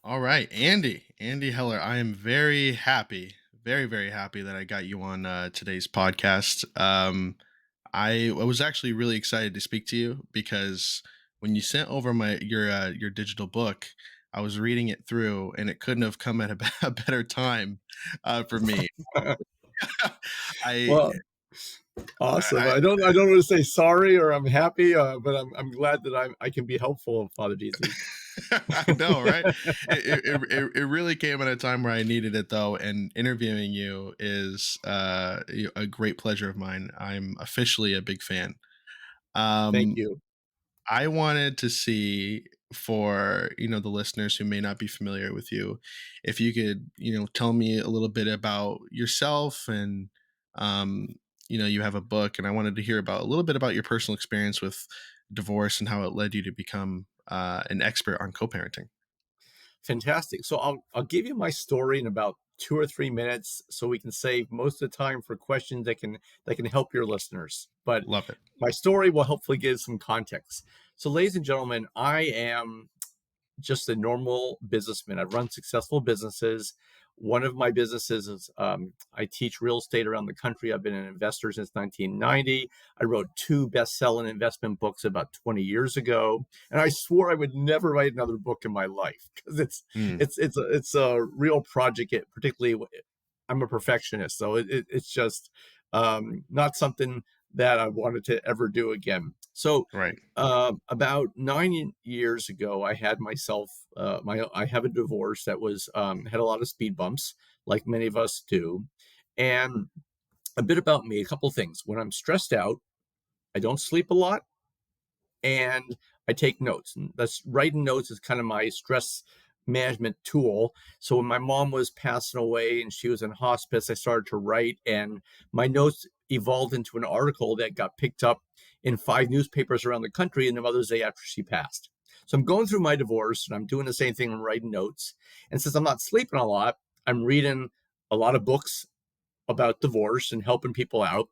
All right, Andy Heller. I am very happy, very very happy that I got you on today's podcast. I was actually really excited to speak to you because when you sent over your digital book, I was reading it through, and it couldn't have come at a better time for me. I, Well, awesome. I I don't want to say sorry or I'm happy, but I'm glad that I can be helpful, Father DC. I know, right? It really came at a time where I needed it, though. And interviewing you is a great pleasure of mine. I'm officially a big fan. Thank Um, you. I wanted to see for the listeners who may not be familiar with you, if you could tell me a little bit about yourself and um, you have a book, and I wanted to hear about a little bit about your personal experience with divorce and how it led you to become an expert on co-parenting. Fantastic. So I'll give you my story in about 2 or 3 minutes, so we can save most of the time for questions that can help your listeners. But Love it. my story will hopefully give some context. So, ladies and gentlemen, I am just a normal businessman. I've run successful businesses. One of my businesses is I teach real estate around the country. I've been an investor since 1990. I wrote two best-selling investment books about 20 years ago, and I swore I would never write another book in my life because it's Mm, it's it's a, it's a real project. Particularly, I'm a perfectionist, so it's just not something that I wanted to ever do again. So right. about 9 years ago, I had myself I have a divorce that was had a lot of speed bumps, like many of us do. And a bit about me, a couple things. When I'm stressed out, I don't sleep a lot, and I take notes. And that's writing notes is kind of my stress management tool. So when my mom was passing away and she was in hospice, I started to write, and my notes evolved into an article that got picked up in 5 newspapers around the country in the Mother's Day after she passed. So I'm going through my divorce and I'm doing the same thing. I'm writing notes. And since I'm not sleeping a lot, I'm reading a lot of books about divorce and helping people out.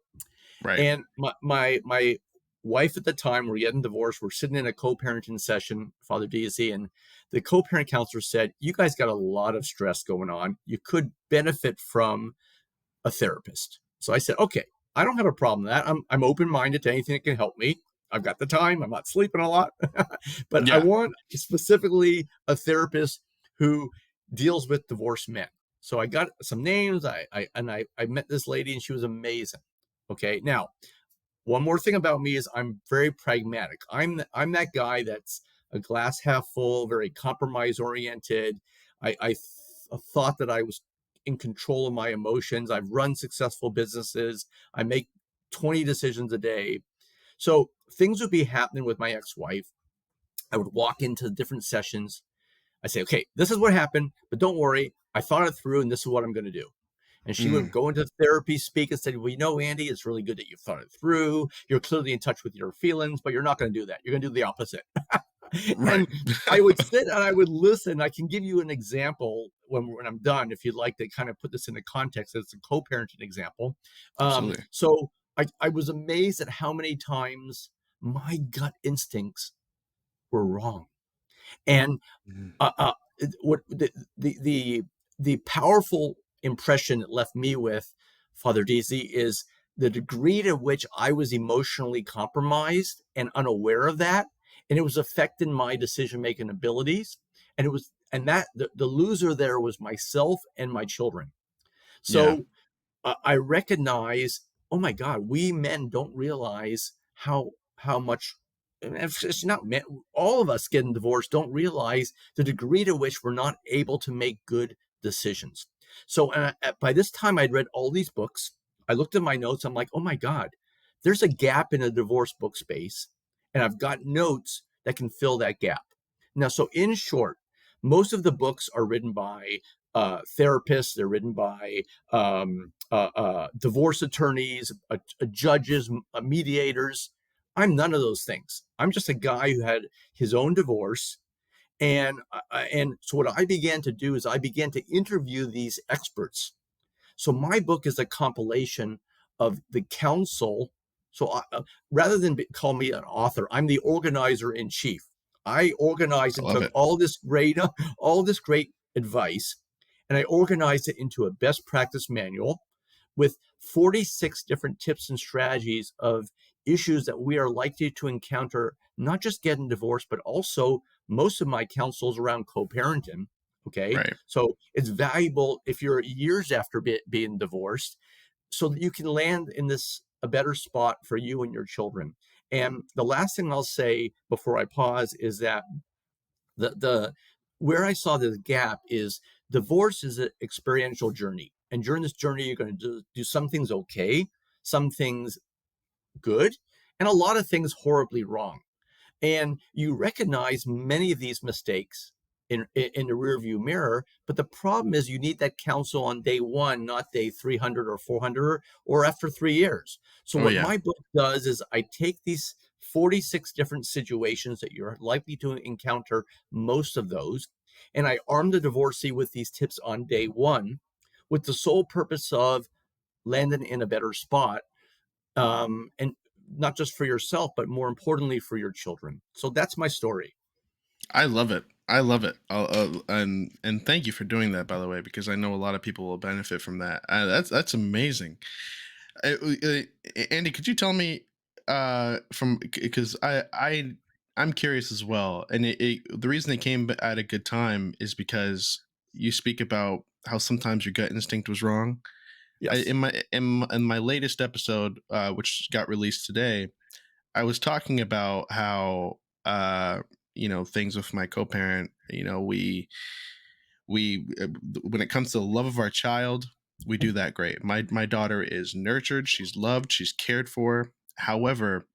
Right. And my wife at the time, we're getting divorced. We're sitting in a co-parenting session, Father DZ, and the co-parent counselor said, "You guys got a lot of stress going on. You could benefit from a therapist." So I said, "Okay, I don't have a problem with that. I'm open-minded to anything that can help me. I've got the time. I'm not sleeping a lot, but I Yeah. want specifically a therapist who deals with divorced men." So I got some names. I met this lady, and she was amazing. Okay, now one more thing about me is I'm very pragmatic. I'm that guy that's a glass half full, very compromise oriented. I thought that I was in control of my emotions. I've run successful businesses. I make 20 decisions a day. So things would be happening with my ex-wife. I would walk into different sessions. I say, okay, this is what happened, but don't worry. I thought it through, and this is what I'm going to do. And she would Mm, go into therapy, speak, and say, "Well, Andy, it's really good that you've thought it through. You're clearly in touch with your feelings, but you're not going to do that. You're going to do the opposite." right. And I would sit and I would listen. I can give you an example when I'm done, if you'd like to kind of put this into context. It's a co-parenting example. Absolutely. So I was amazed at how many times my gut instincts were wrong. And Mm, what the powerful impression it left me with, Father DC, is the degree to which I was emotionally compromised and unaware of that, and it was affecting my decision making abilities. And it was and that the loser there was myself and my children. yeah. So I recognize, oh my God, we men don't realize how much. And it's not men, all of us getting divorced don't realize the degree to which we're not able to make good decisions. So by this time, I'd read all these books. I looked at my notes. I'm like, oh my God, there's a gap in the divorce book space, and I've got notes that can fill that gap. Now, so in short, most of the books are written by therapists. They're written by divorce attorneys, judges, mediators. I'm none of those things. I'm just a guy who had his own divorce, and so what I began to do is I began to interview these experts. So my book is a compilation of the counsel. So rather than call me an author, I'm the organizer in chief. I organized I and love took it. all this great advice, and I organized it into a best practice manual with 46 different tips and strategies of issues that we are likely to encounter, not just getting divorced, but also most of my counsels around co-parenting. Okay. Right. So it's valuable if you're years after being divorced so that you can land in this a better spot for you and your children. And the last thing I'll say before I pause is that the where I saw the gap is divorce is an experiential journey. And during this journey, you're going to do some things okay, some things good, and a lot of things horribly wrong. And you recognize many of these mistakes in the rearview mirror, but the problem is you need that counsel on day one, not day 300 or 400 or after 3 years. So Oh what yeah. my book does is I take these 46 different situations that you're likely to encounter, most of those, and I arm the divorcee with these tips on day one with the sole purpose of landing in a better spot, and not just for yourself, but more importantly for your children. So that's my story. I love it. I love it. And thank you for doing that, by the way, because I know a lot of people will benefit from that. That's amazing. Andy, could you tell me from because I'm curious as well, and the reason it came at a good time is because you speak about how sometimes your gut instinct was wrong. Yes. In my latest episode, which got released today, I was talking about how things with my co-parent. We when it comes to the love of our child, we do that great. My daughter is nurtured, she's loved, she's cared for. However,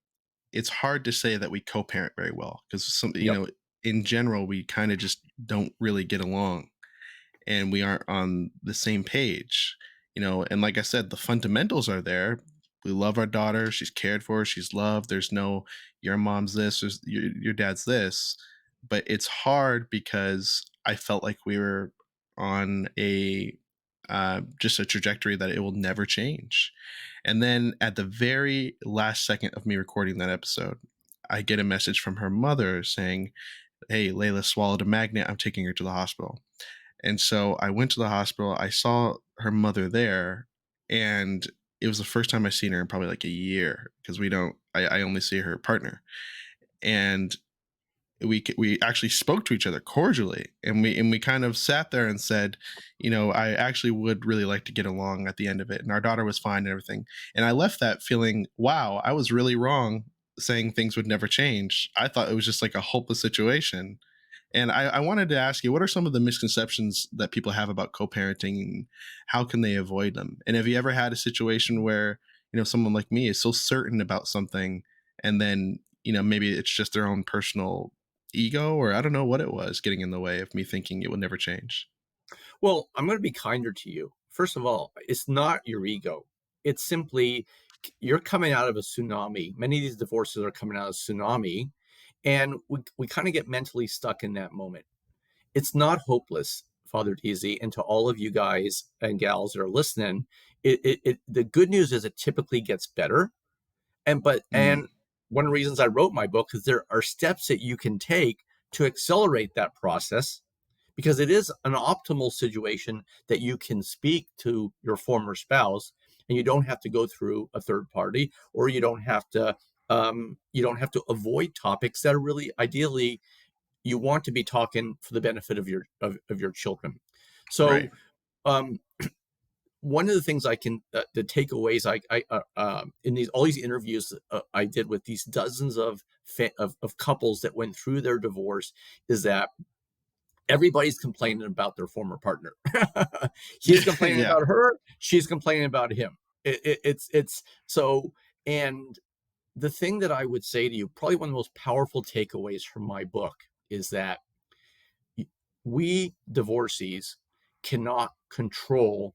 it's hard to say that we co-parent very well because Yep. in general we kind of just don't really get along and we aren't on the same page. And like I said, the fundamentals are there. We love our daughter, she's cared for, she's loved. There's no your mom's this or your dad's this. But it's hard because I felt like we were on a just a trajectory that it will never change. And then at the very last second of me recording that episode, I get a message from her mother saying, "Hey, Layla swallowed a magnet, I'm taking her to the hospital." And so I went to the hospital. I saw her mother there, and it was the first time I seen her in probably like a year because we don't. I only see her partner, and we actually spoke to each other cordially, and we kind of sat there and said, I actually would really like to get along at the end of it, and our daughter was fine and everything. And I left that feeling, wow, I was really wrong saying things would never change. I thought it was just like a hopeless situation, and I wanted to ask you, what are some of the misconceptions that people have about co-parenting, and how can they avoid them? And have you ever had a situation where, someone like me is so certain about something, and then, maybe it's just their own personal ego, or I don't know what it was getting in the way of me thinking it would never change? Well, I'm going to be kinder to you. First of all, it's not your ego. It's simply you're coming out of a tsunami. Many of these divorces are coming out of tsunami, and we kind of get mentally stuck in that moment. It's not hopeless, Father Teasy, and to all of you guys and gals that are listening, the good news is it typically gets better. Mm, And one of the reasons I wrote my book is there are steps that you can take to accelerate that process because it is an optimal situation that you can speak to your former spouse and you don't have to go through a third party, or you don't have to avoid topics that are really ideally you want to be talking for the benefit of of your children. So right. um, one of the things I can the takeaways I in these all these interviews I did with these dozens of, of couples that went through their divorce is that everybody's complaining about their former partner. He's complaining Yeah. about her, she's complaining about him. It's so. And the thing that I would say to you, probably one of the most powerful takeaways from my book, is that we divorcees cannot control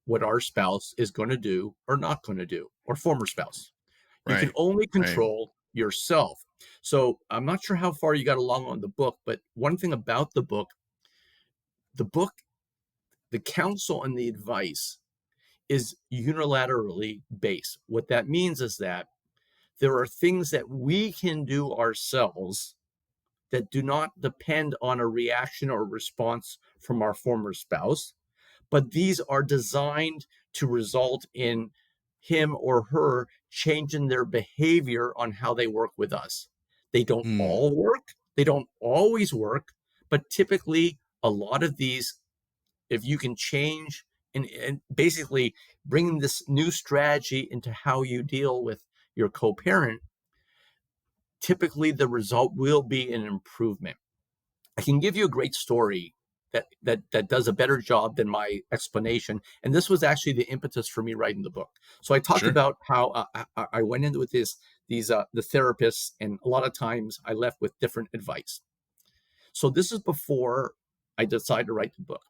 what our spouse is going to do or not going to do, or former spouse. You can Right. only Right. control yourself. So I'm not sure how far you got along on the book, but one thing about the book, the counsel and the advice is unilaterally based. What that means is that there are things that we can do ourselves that do not depend on a reaction or response from our former spouse, but these are designed to result in him or her changing their behavior on how they work with us. They don't Hmm. all work, they don't always work, but typically a lot of these, if you can change and basically bring this new strategy into how you deal with your co-parent, typically the result will be an improvement. I can give you a great story that does a better job than my explanation. And this was actually the impetus for me writing the book. So I talked Sure. about how I went into with these the therapists, and a lot of times I left with different advice. So this is before I decided to write the book.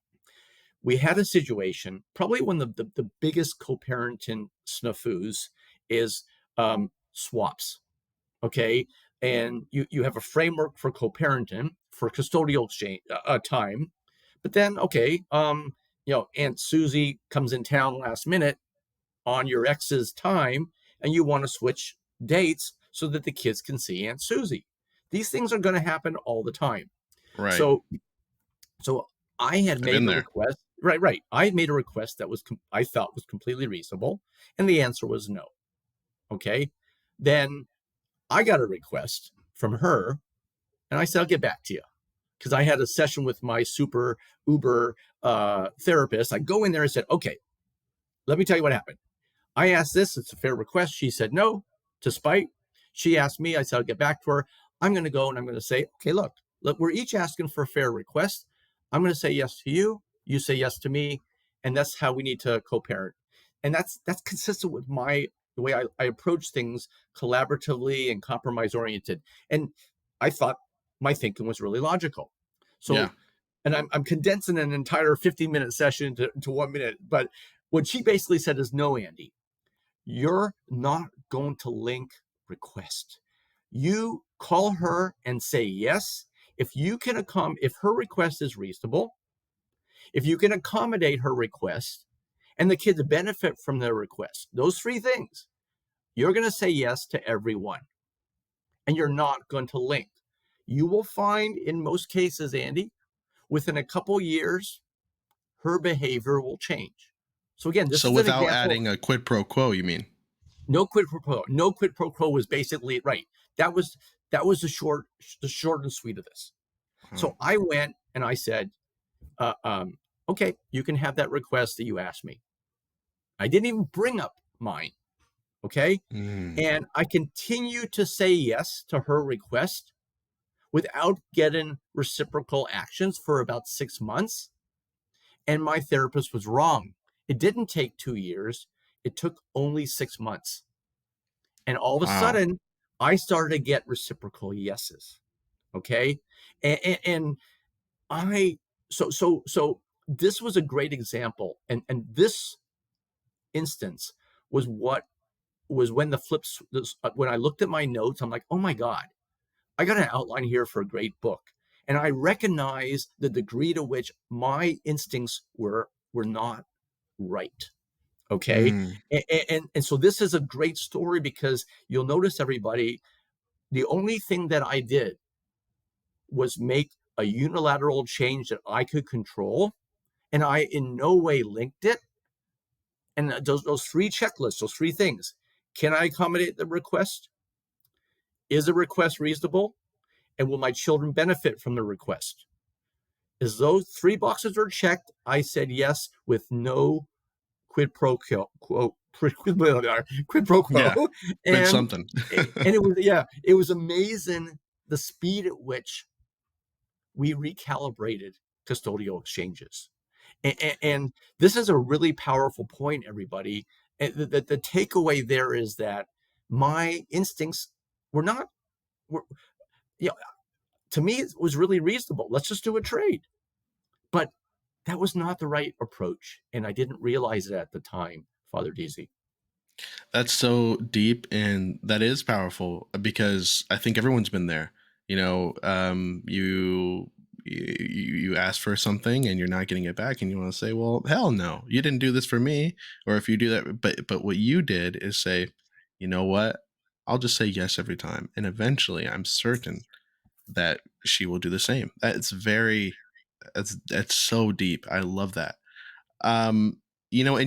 We had a situation, probably one of the biggest co-parenting snafus is swaps. Okay. And you have a framework for co-parenting for custodial exchange, time. But then, okay, Aunt Susie comes in town last minute on your ex's time, and you want to switch dates so that the kids can see Aunt Susie. These things are going to happen all the time. Right. So, so I had I've made been a there. request. Right, right. I had made a request that was I felt was completely reasonable, and the answer was no. Okay, then I got a request from her, and I said I'll get back to you because I had a session with my super Uber therapist. I go in there and said, okay, let me tell you what happened. I asked this, it's a fair request. She said no, to spite. She asked me, I said, I'll get back to her. I'm going to go and I'm going to say, okay, look, we're each asking for a fair request. I'm going to say yes to you. You say yes to me. And that's how we need to co-parent. And that's consistent with the way I approach things collaboratively and compromise oriented. And I thought my thinking was really logical. Yeah. So, and I'm condensing an entire 15-minute session to 1 minute. But what she basically said is, no, Andy, you're not going to link request. You call her and say yes. If you can if her request is reasonable, if you can accommodate her request and the kids benefit from their request, those three things, you're going to say yes to everyone and you're not going to link. You will find in most cases, Andy, within a couple years, her behavior will change. So again, this So is an without example. adding a quid pro quo, you mean? No quid pro quo. No quid pro quo was basically right. That was the short and sweet of this. Wow. So I went and I said, uh, um, okay, you can have that request that you asked me. I didn't even bring up mine. Okay. Mm. And I continued to say yes to her request without getting reciprocal actions for about 6 months. And my therapist was wrong. It didn't take 2 years. It took only 6 months. And all of a Wow. sudden, I started to get reciprocal yeses. Okay. And I, so this was a great example. And this instance was what was when the flips, when I looked at my notes, I'm like, oh my God, I got an outline here for a great book. And I recognize the degree to which my instincts were not right. Okay. Mm. And so this is a great story because you'll notice, everybody, the only thing that I did was make a unilateral change that I could control, and I in no way linked it. And those three checklists, those three things: can I accommodate the request? Is the request reasonable? And will my children benefit from the request? As those three boxes are checked, I said yes with no quid pro quo, quid pro Yeah. quo, Quid and something. and it was, yeah, it was amazing the speed at which we recalibrated custodial exchanges. And this is a really powerful point, everybody. And the takeaway there is that my instincts were not, were, you know, to me, it was really reasonable. Let's just do a trade. But that was not the right approach. And I didn't realize it at the time, Father DZ. That's so deep and that is powerful because I think everyone's been there. You ask for something and you're not getting it back and you want to say, "Well, hell no. You didn't do this for me." Or if you do that, but what you did is say, "You know what? I'll just say yes every time." And eventually, I'm certain that she will do the same. That's so deep. I love that. In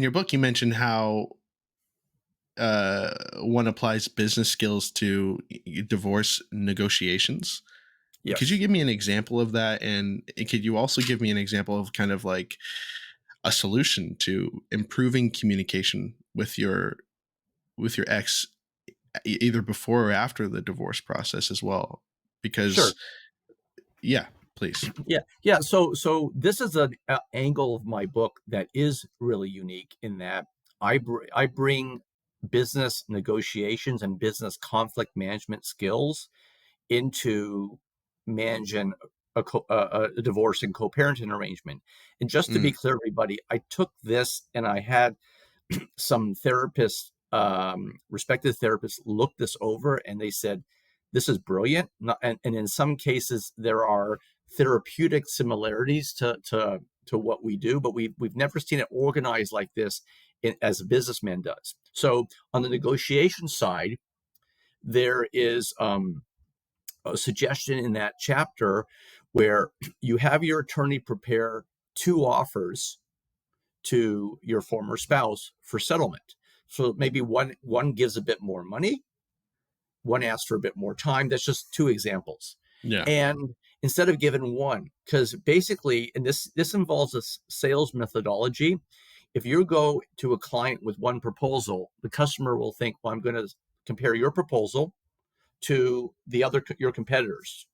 your book, you mentioned how one applies business skills to divorce negotiations. Could you Yes. give me an example of that? And could you also give me an example of kind of like a solution to improving communication with your ex, either before or after the divorce process as well? Sure. Because yeah, please. Yeah. So this is an angle of my book that is really unique in that I bring business negotiations and business conflict management skills into managing a divorce and co-parenting arrangement. And just to be Mm, clear, everybody, I took this and I had some therapists, respected therapists, looked this over and they said, this is brilliant. And in some cases, there are therapeutic similarities to what we do, but we've never seen it organized like this as a businessman does. So on the negotiation side, there is a suggestion in that chapter where you have your attorney prepare two offers to your former spouse for settlement. So maybe one gives a bit more money, one asks for a bit more time. That's just two examples. yeah. And instead of giving one, because basically, and this involves a sales methodology. If you go to a client with one proposal, the customer will think, well, I'm going to compare your proposal to the other your competitors.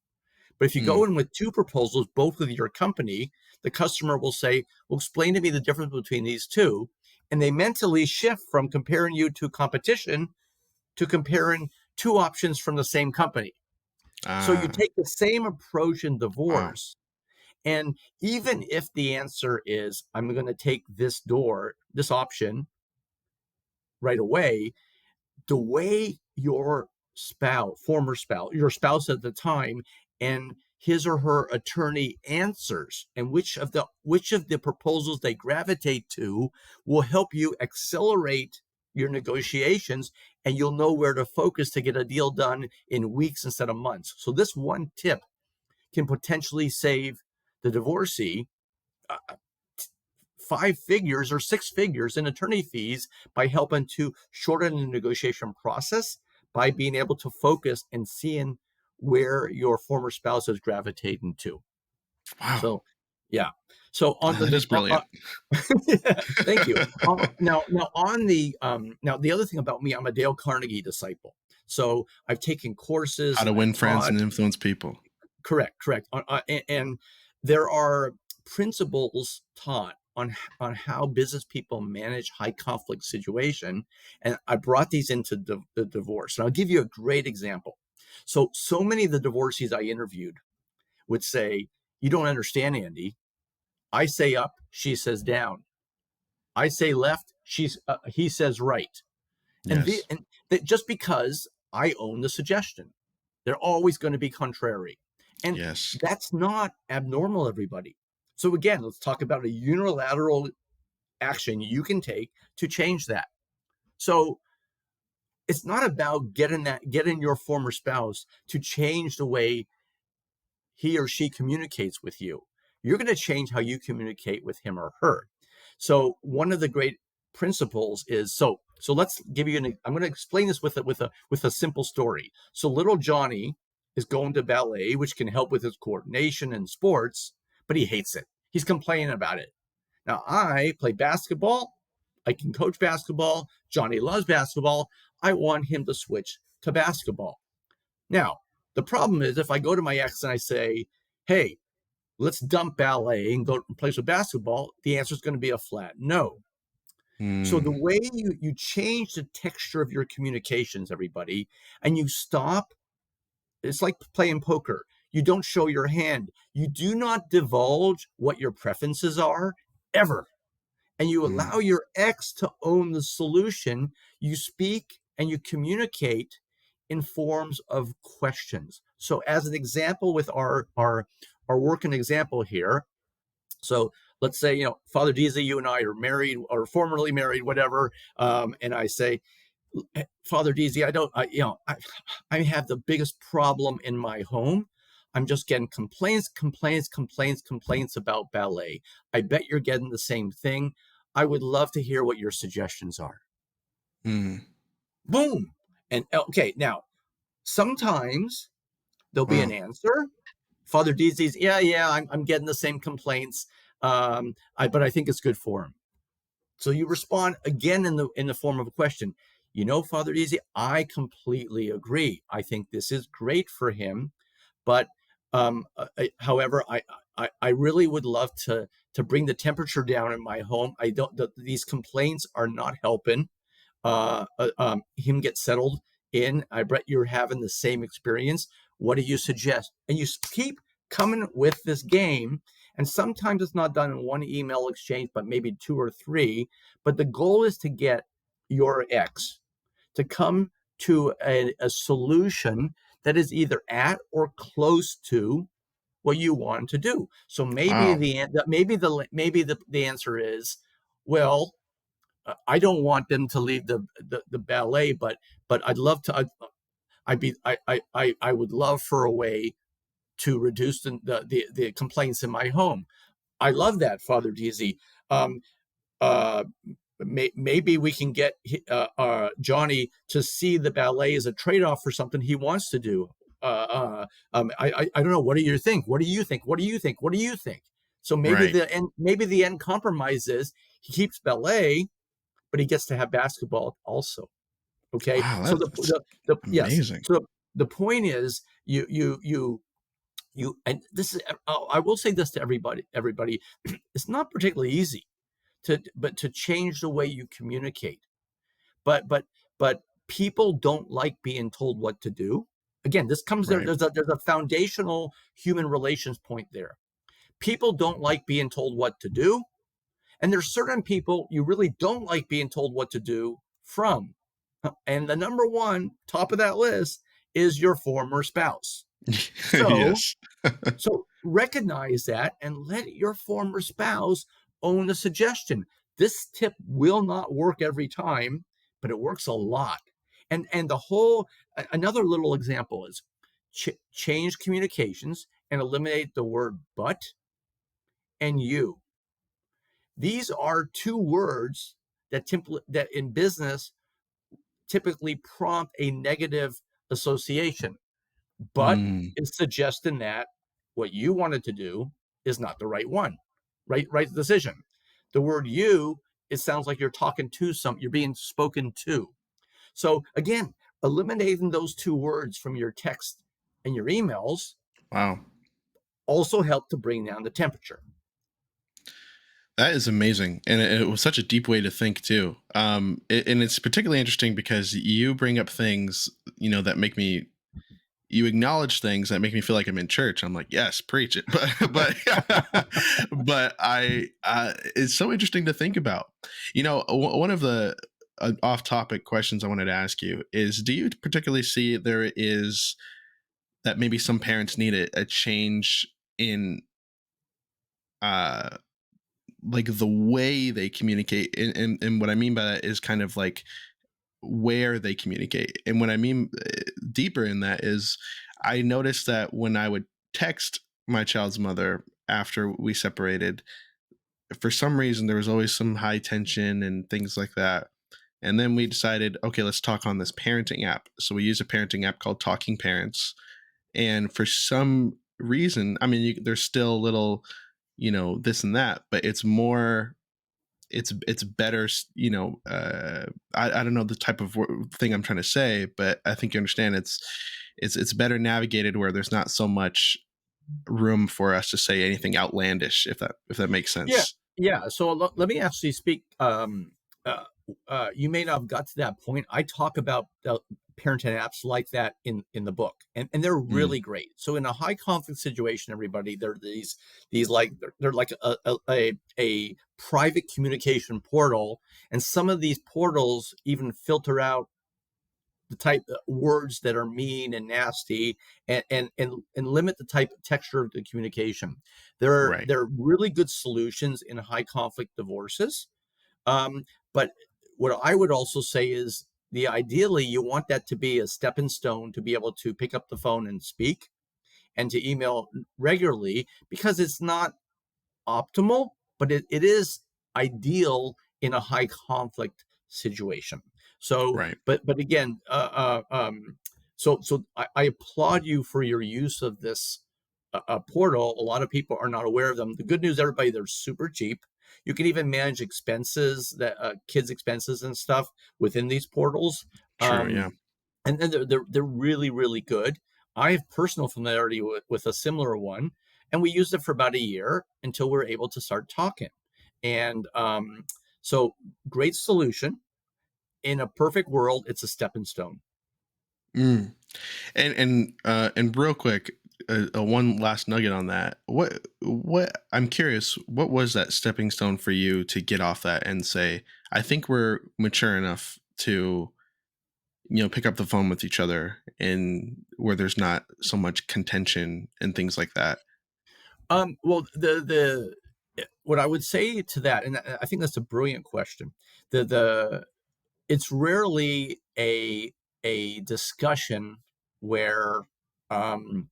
But if you go Mm, in with two proposals, both with your company, the customer will say, well, explain to me the difference between these two. And they mentally shift from comparing you to competition to comparing two options from the same company. So you ah, take the same approach in wow. divorce. And even if the answer is, I'm going to take this option right away, the way your your spouse at the time, and his or her attorney answers, and which of the proposals they gravitate to will help you accelerate your negotiations, and you'll know where to focus to get a deal done in weeks instead of months. So this one tip can potentially save the divorcee uh, 5 figures or 6 figures in attorney fees by helping to shorten the negotiation process by being able to focus and seeing where your former spouse is gravitating to. Wow. So, yeah. So on That is brilliant. thank you. Now the other thing about me, I'm a Dale Carnegie disciple. So I've taken How courses, to I've win friends taught. and influence people. Correct. And there are principles taught on how business people manage high conflict situation, and I brought these into the divorce. And I'll give you a great example. So many of the divorcees I interviewed would say, "You don't understand, Andy. I say up, she says down. I say left, he says right." Yes. And that just because I own the suggestion, they're always going to be contrary. And Yes. that's not abnormal, everybody. So, again, let's talk about a unilateral action you can take to change that. So, it's not about getting your former spouse to change the way he or she communicates with you. You're going to change how you communicate with him or her. So one of the great principles is so let's give you an I'm going to explain this with a simple story. So little Johnny is going to ballet, which can help with his coordination and sports, but he hates it. He's complaining about it. Now I play basketball. I can coach basketball. Johnny loves basketball. I want him to switch to basketball. Now, the problem is if I go to my ex and I say, hey, let's dump ballet and go play some basketball, the answer is going to be a flat no. So the Mm, way you change the texture of your communications, everybody, and you stop, it's like playing poker. You don't show your hand. You do not divulge what your preferences are ever, and you allow mm. your ex to own the solution. You speak and you communicate in forms of questions. So, as an example, with our working example here, so let's say Father Diza, you and I are married or formerly married, whatever, and I say, Father Diza, I don't, I have the biggest problem in my home. I'm just getting complaints about ballet. I bet you're getting the same thing. I would love to hear what your suggestions are. Mm. Boom. And okay, now sometimes there'll be an Wow. answer. Father DZ's, yeah, I'm getting the same complaints. But I think it's good for him. So you respond again in the form of a question. Father DZ, I completely agree. I think this is great for him, but however, I really would love to bring the temperature down in my home. I don't. These complaints are not helping him get settled in. I bet you're having the same experience. What do you suggest? And you keep coming with this game. And sometimes it's not done in one email exchange, but maybe two or three. But the goal is to get your ex to come to a solution that is either at or close to what you want to do. So maybe Wow. the answer is, well, I don't want them to leave the ballet, but I'd love to. I would love for a way to reduce the complaints in my home. I love that, Father DZ. Um, uh, Maybe we can get Johnny to see the ballet as a trade-off for something he wants to do. I don't know. What do you think? What do you think? What do you think? What do you think? So Right. maybe the end compromise is he keeps ballet, but he gets to have basketball also. Okay, Wow. so That's yes, amazing. so the point is and this is I will say this to everybody, it's not particularly easy to change the way you communicate, but people don't like being told what to do. Again, this comes there. Right. There's a foundational human relations point there. People don't like being told what to do, and there's certain people you really don't like being told what to do from. And the number one, top of that list, is your former spouse. So, Yes. so recognize that and let your former spouse own the suggestion. This tip will not work every time, but it works a lot. And another little example is change communications and eliminate the word but and you. These are two words that in business typically prompt a negative association, but Mm. is suggesting that what you wanted to do is not the right one, right decision. The word you, it sounds like you're being spoken to. So again, eliminating those two words from your text and your emails Wow. also help to bring down the temperature. That is amazing, and it was such a deep way to think too. And it's particularly interesting because you bring up things, that make me. You acknowledge things that make me feel like I'm in church. I'm like, yes, preach it. But it's so interesting to think about. One of the off-topic questions I wanted to ask you is: do you particularly see there is that maybe some parents need a change in uh like the way they communicate, and what I mean by that is kind of like where they communicate, and what I mean deeper in that is I noticed that when I would text my child's mother after we separated, for some reason there was always some high tension and things like that. And then we decided, okay, let's talk on this parenting app. So we use a parenting app called Talking Parents, and for some reason, I mean, there's still a little, this and that, but it's better, I don't know the type of thing I'm trying to say, but I think you understand. It's better navigated where there's not so much room for us to say anything outlandish, if that makes Yeah, sense. yeah. So let me actually speak. Uh, you may not have got to that point. I talk about parenting apps like that in the book, and they're Mm, really great. So in a high conflict situation, everybody, there are these like they're like a private communication portal, and some of these portals even filter out the type of words that are mean and nasty, and limit the type of texture of the communication. right. There are really good solutions in high conflict divorces, but what I would also say is the ideally you want that to be a stepping stone to be able to pick up the phone and speak. and to email regularly, because it's not optimal, but it is ideal in a high conflict situation. So, Right. but again, I applaud you for your use of this portal. A lot of people are not aware of them. The good news, everybody, they're super cheap. You can even manage expenses, that kids' expenses and stuff within these portals. True. Yeah. And they're really really good. I have personal familiarity with a similar one, and we used it for about a year until we were able to start talking. And so, great solution. In a perfect world, it's a stepping stone. Mm. And real quick, one last nugget on that. What I'm curious, what was that stepping stone for you to get off that and say, I think we're mature enough to, pick up the phone with each other, and where there's not so much contention and things like that. Well, the what I would say to that, and I think that's a brilliant question. The It's rarely a discussion where um,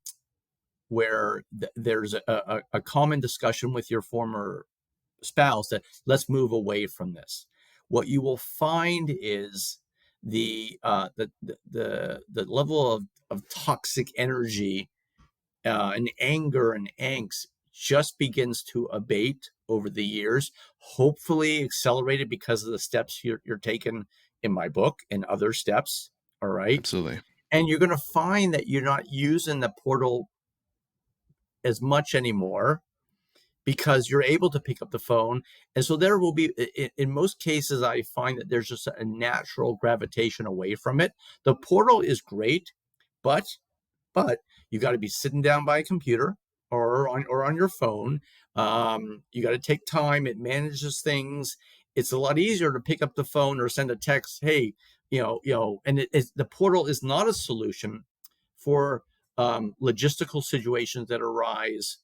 there's a common discussion with your former spouse that let's move away from this. What you will find is the level of toxic energy and anger and angst just begins to abate over the years, hopefully accelerated because of the steps you're taking in my book and other steps. All right. Absolutely. And you're going to find that you're not using the portal as much anymore because you're able to pick up the phone. And so there will be, in most cases, I find that there's just a natural gravitation away from it. The portal is great, but but you got to be sitting down by a computer or on your phone. You got to take time. It manages things. It's a lot easier to pick up the phone or send a text. Hey, and the portal is not a solution for logistical situations that arise.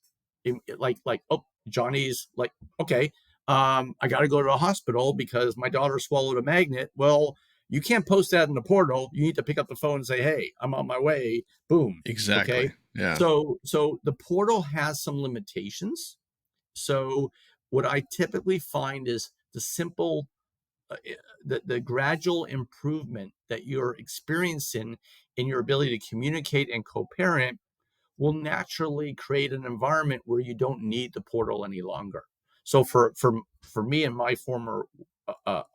Like oh, Johnny's like, okay, I got to go to a hospital because my daughter swallowed a magnet. Well, you can't post that in the portal. You need to pick up the phone and say, hey, I'm on my way. Boom. Okay. Exactly. Yeah. So the portal has some limitations. So what I typically find is the simple the gradual improvement that you're experiencing in your ability to communicate and co-parent will naturally create an environment where you don't need the portal any longer. So for me and my former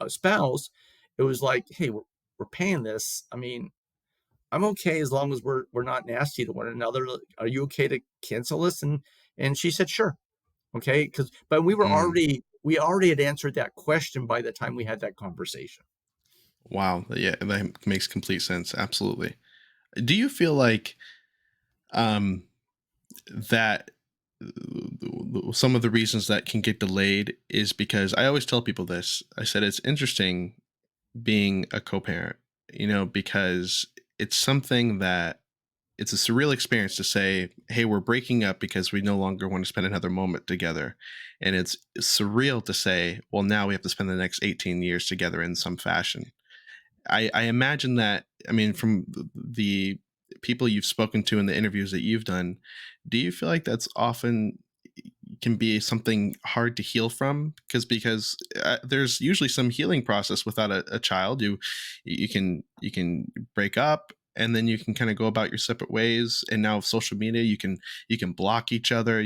spouse, it was like, hey, we're paying this. I mean, I'm okay as long as we're not nasty to one another. Are you okay to cancel this? And she said, sure. Okay, but Mm. we already had answered that question by the time we had that conversation. Wow. Yeah, that makes complete sense. Absolutely. Do you feel like um that some of the reasons that can get delayed is because I always tell people this. I said it's interesting being a co-parent, because it's something that it's a surreal experience to say, "Hey, we're breaking up because we no longer want to spend another moment together." And it's surreal to say, "Well, now we have to spend the next 18 years together in some fashion." I imagine that, I mean, from the people you've spoken to in the interviews that you've done, do you feel like that's often can be something hard to heal from? Because there's usually some healing process without a child. You can break up, and then you can kind of go about your separate ways. And now with social media, you can block each other.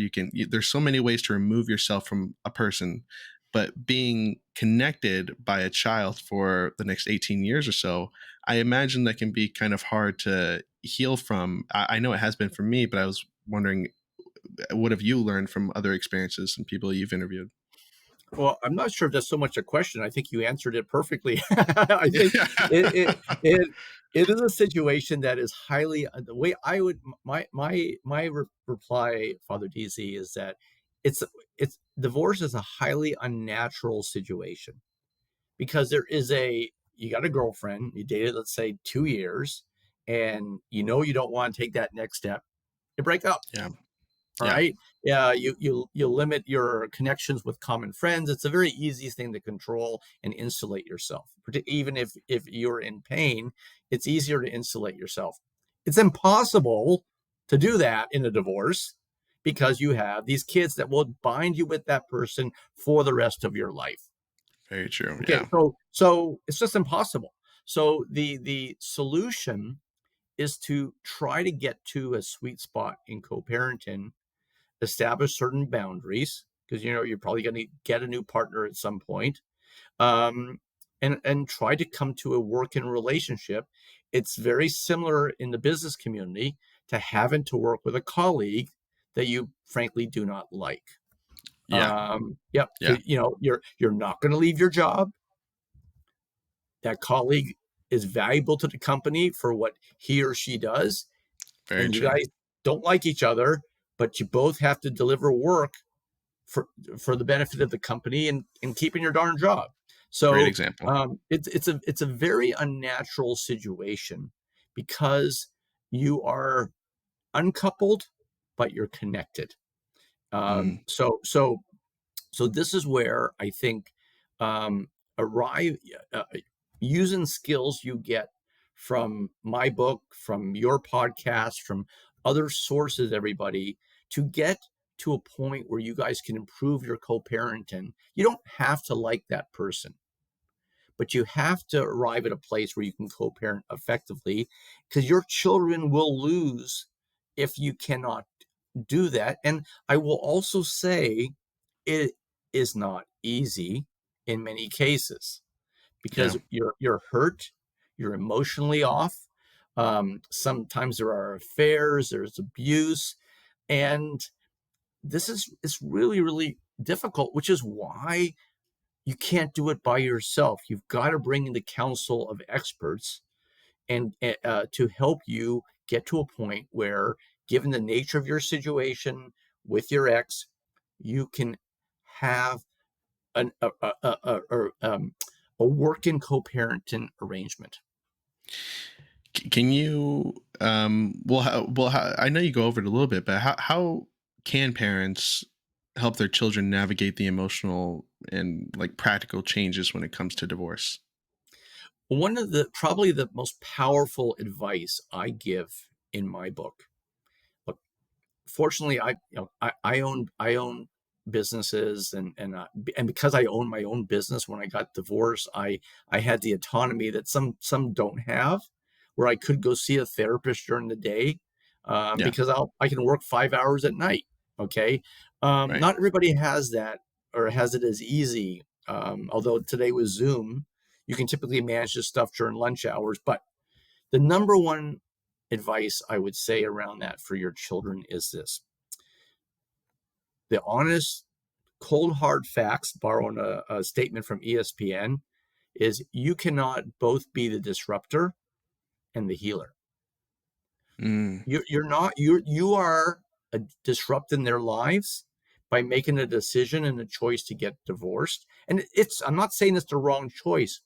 There's so many ways to remove yourself from a person, but being connected by a child for the next 18 years or so, I imagine that can be kind of hard to heal from. I know it has been for me, but I was wondering, what have you learned from other experiences and people you've interviewed? Well, I'm not sure if that's so much a question. I think you answered it perfectly. I think it it it it is a situation that is highly the way I would reply, Father DC, is that it's it's divorce is a highly unnatural situation because there is a you got a girlfriend, you dated, let's say, 2 years, and you don't want to take that next step. You break up. Yeah. All Yeah. right. Yeah, you limit your connections with common friends. It's a very easy thing to control and insulate yourself. Even if you're in pain, it's easier to insulate yourself. It's impossible. to do that in a divorce because you have these kids that will bind you with that person for the rest of your life. Very true. Okay, Yeah. so it's just impossible. So the solution is to try to get to a sweet spot in co-parenting, establish certain boundaries because you're probably going to get a new partner at some point, um, and try to come to a working relationship. It's very similar in the business community to having to work with a colleague that you frankly do not like. Yeah. Yep, Yeah. you're not going to leave your job. That colleague is valuable to the company for what he or she does, Very and you true. guys don't like each other, but you both have to deliver work for the benefit of the company and keeping your darn job. Great So example. it's a very unnatural situation because you are uncoupled, but you're connected. Mm, So this is where I think arrive using skills you get from my book, from your podcast, from other sources, everybody, to get to a point where you guys can improve your co-parenting. You don't have to like that person, but you have to arrive at a place where you can co-parent effectively because your children will lose if you cannot do that. And I will also say it is not easy in many cases yeah. because you're hurt, you're emotionally off. Sometimes there are affairs, there's abuse, and this is it's really really difficult, which is why you can't do it by yourself. You've got to bring in the council of experts and to help you get to a point where, given the nature of your situation with your ex, you can have an, a working co-parenting arrangement. Can you I know you go over it a little bit, but how can parents help their children navigate the emotional and like practical changes when it comes to divorce? One of the probably the most powerful advice I give in my book. Look, fortunately, I own businesses, and because I own my own business, when I got divorced, I had the autonomy that some don't have, where I could go see a therapist during the day, Yeah. because I can work 5 hours at night. Okay, Right. not everybody has that or has it as easy. Although today with Zoom, you can typically manage this stuff during lunch hours, but the number one advice I would say around that for your children is this: the honest, cold, hard facts, borrowing a statement from ESPN, is you cannot both be the disruptor and the healer. Mm, You're not you are disrupting their lives by making a decision and a choice to get divorced. And I'm not saying it's the wrong choice.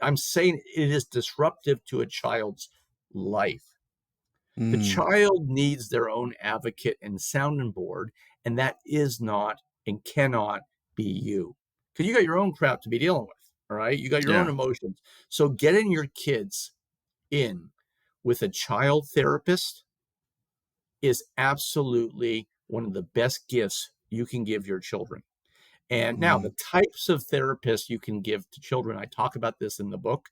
I'm saying it is disruptive to a child's life. The mm, child needs their own advocate and sounding board, and that is not and cannot be you. Because you got your own crap to be dealing with. All right. You got your own yeah. emotions. So getting your kids in with a child therapist is absolutely one of the best gifts you can give your children. And now the Mm, types of therapists you can give to children, I talk about this in the book,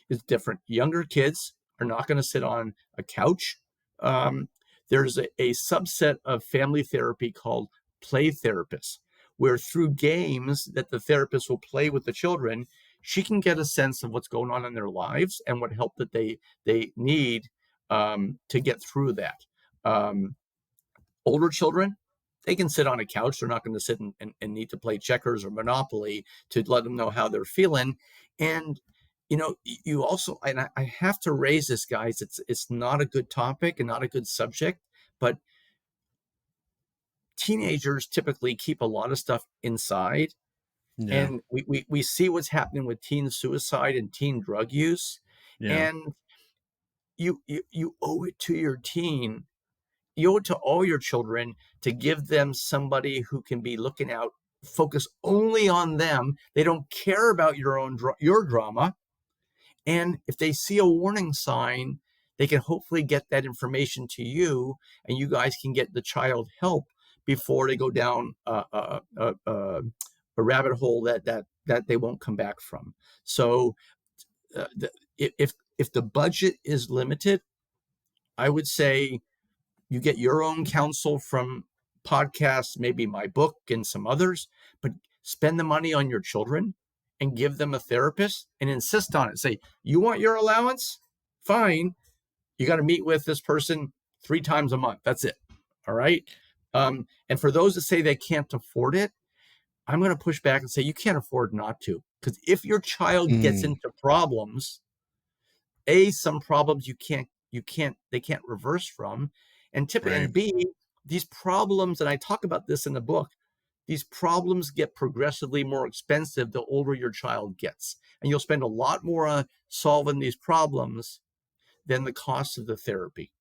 is different. Younger kids are not going to sit on a couch. Um, there's a subset of family therapy called play therapists, where through games that the therapist will play with the children, she can get a sense of what's going on in their lives and what help that they need to get through that. Um, Older children, they can sit on a couch. They're not going to sit and need to play checkers or Monopoly to let them know how they're feeling. And you also, and I have to raise this, guys. It's not a good topic and not a good subject, but teenagers typically keep a lot of stuff inside, yeah. and we see what's happening with teen suicide and teen drug use, Yeah. and you owe it to your teen, you owe it to all your children to give them somebody who can be looking out, focus only on them. They don't care about your drama. And if they see a warning sign, they can hopefully get that information to you, and you guys can get the child help before they go down a rabbit hole that they won't come back from. So, if the budget is limited, I would say you get your own counsel from podcasts, maybe my book and some others, but spend the money on your children and give them a therapist and insist on it. Say, you want your allowance? Fine. You got to meet with this person 3 times a month. That's it. All right. And for those that say they can't afford it, I'm going to push back and say you can't afford not to. Because if your child gets Mm, into problems, some problems they can't reverse from, and right. B, these problems, and I talk about this in the book, these problems get progressively more expensive the older your child gets, and you'll spend a lot more on solving these problems than the cost of the therapy.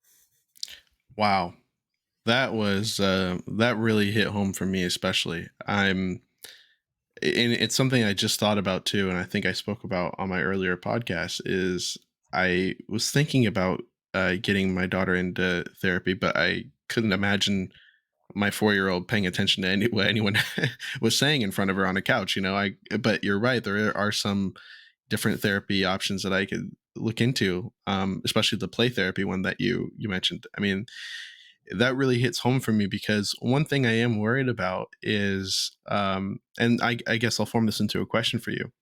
Wow. That really hit home for me, especially. And it's something I just thought about too, and I think I spoke about on my earlier podcast. Is I was thinking about getting my daughter into therapy, but I couldn't imagine my 4-year-old paying attention to what anyone was saying in front of her on a couch. But you're right. There are some different therapy options that I could look into, especially the play therapy one that you mentioned. I mean, that really hits home for me because one thing I am worried about is, and I guess I'll form this into a question for you.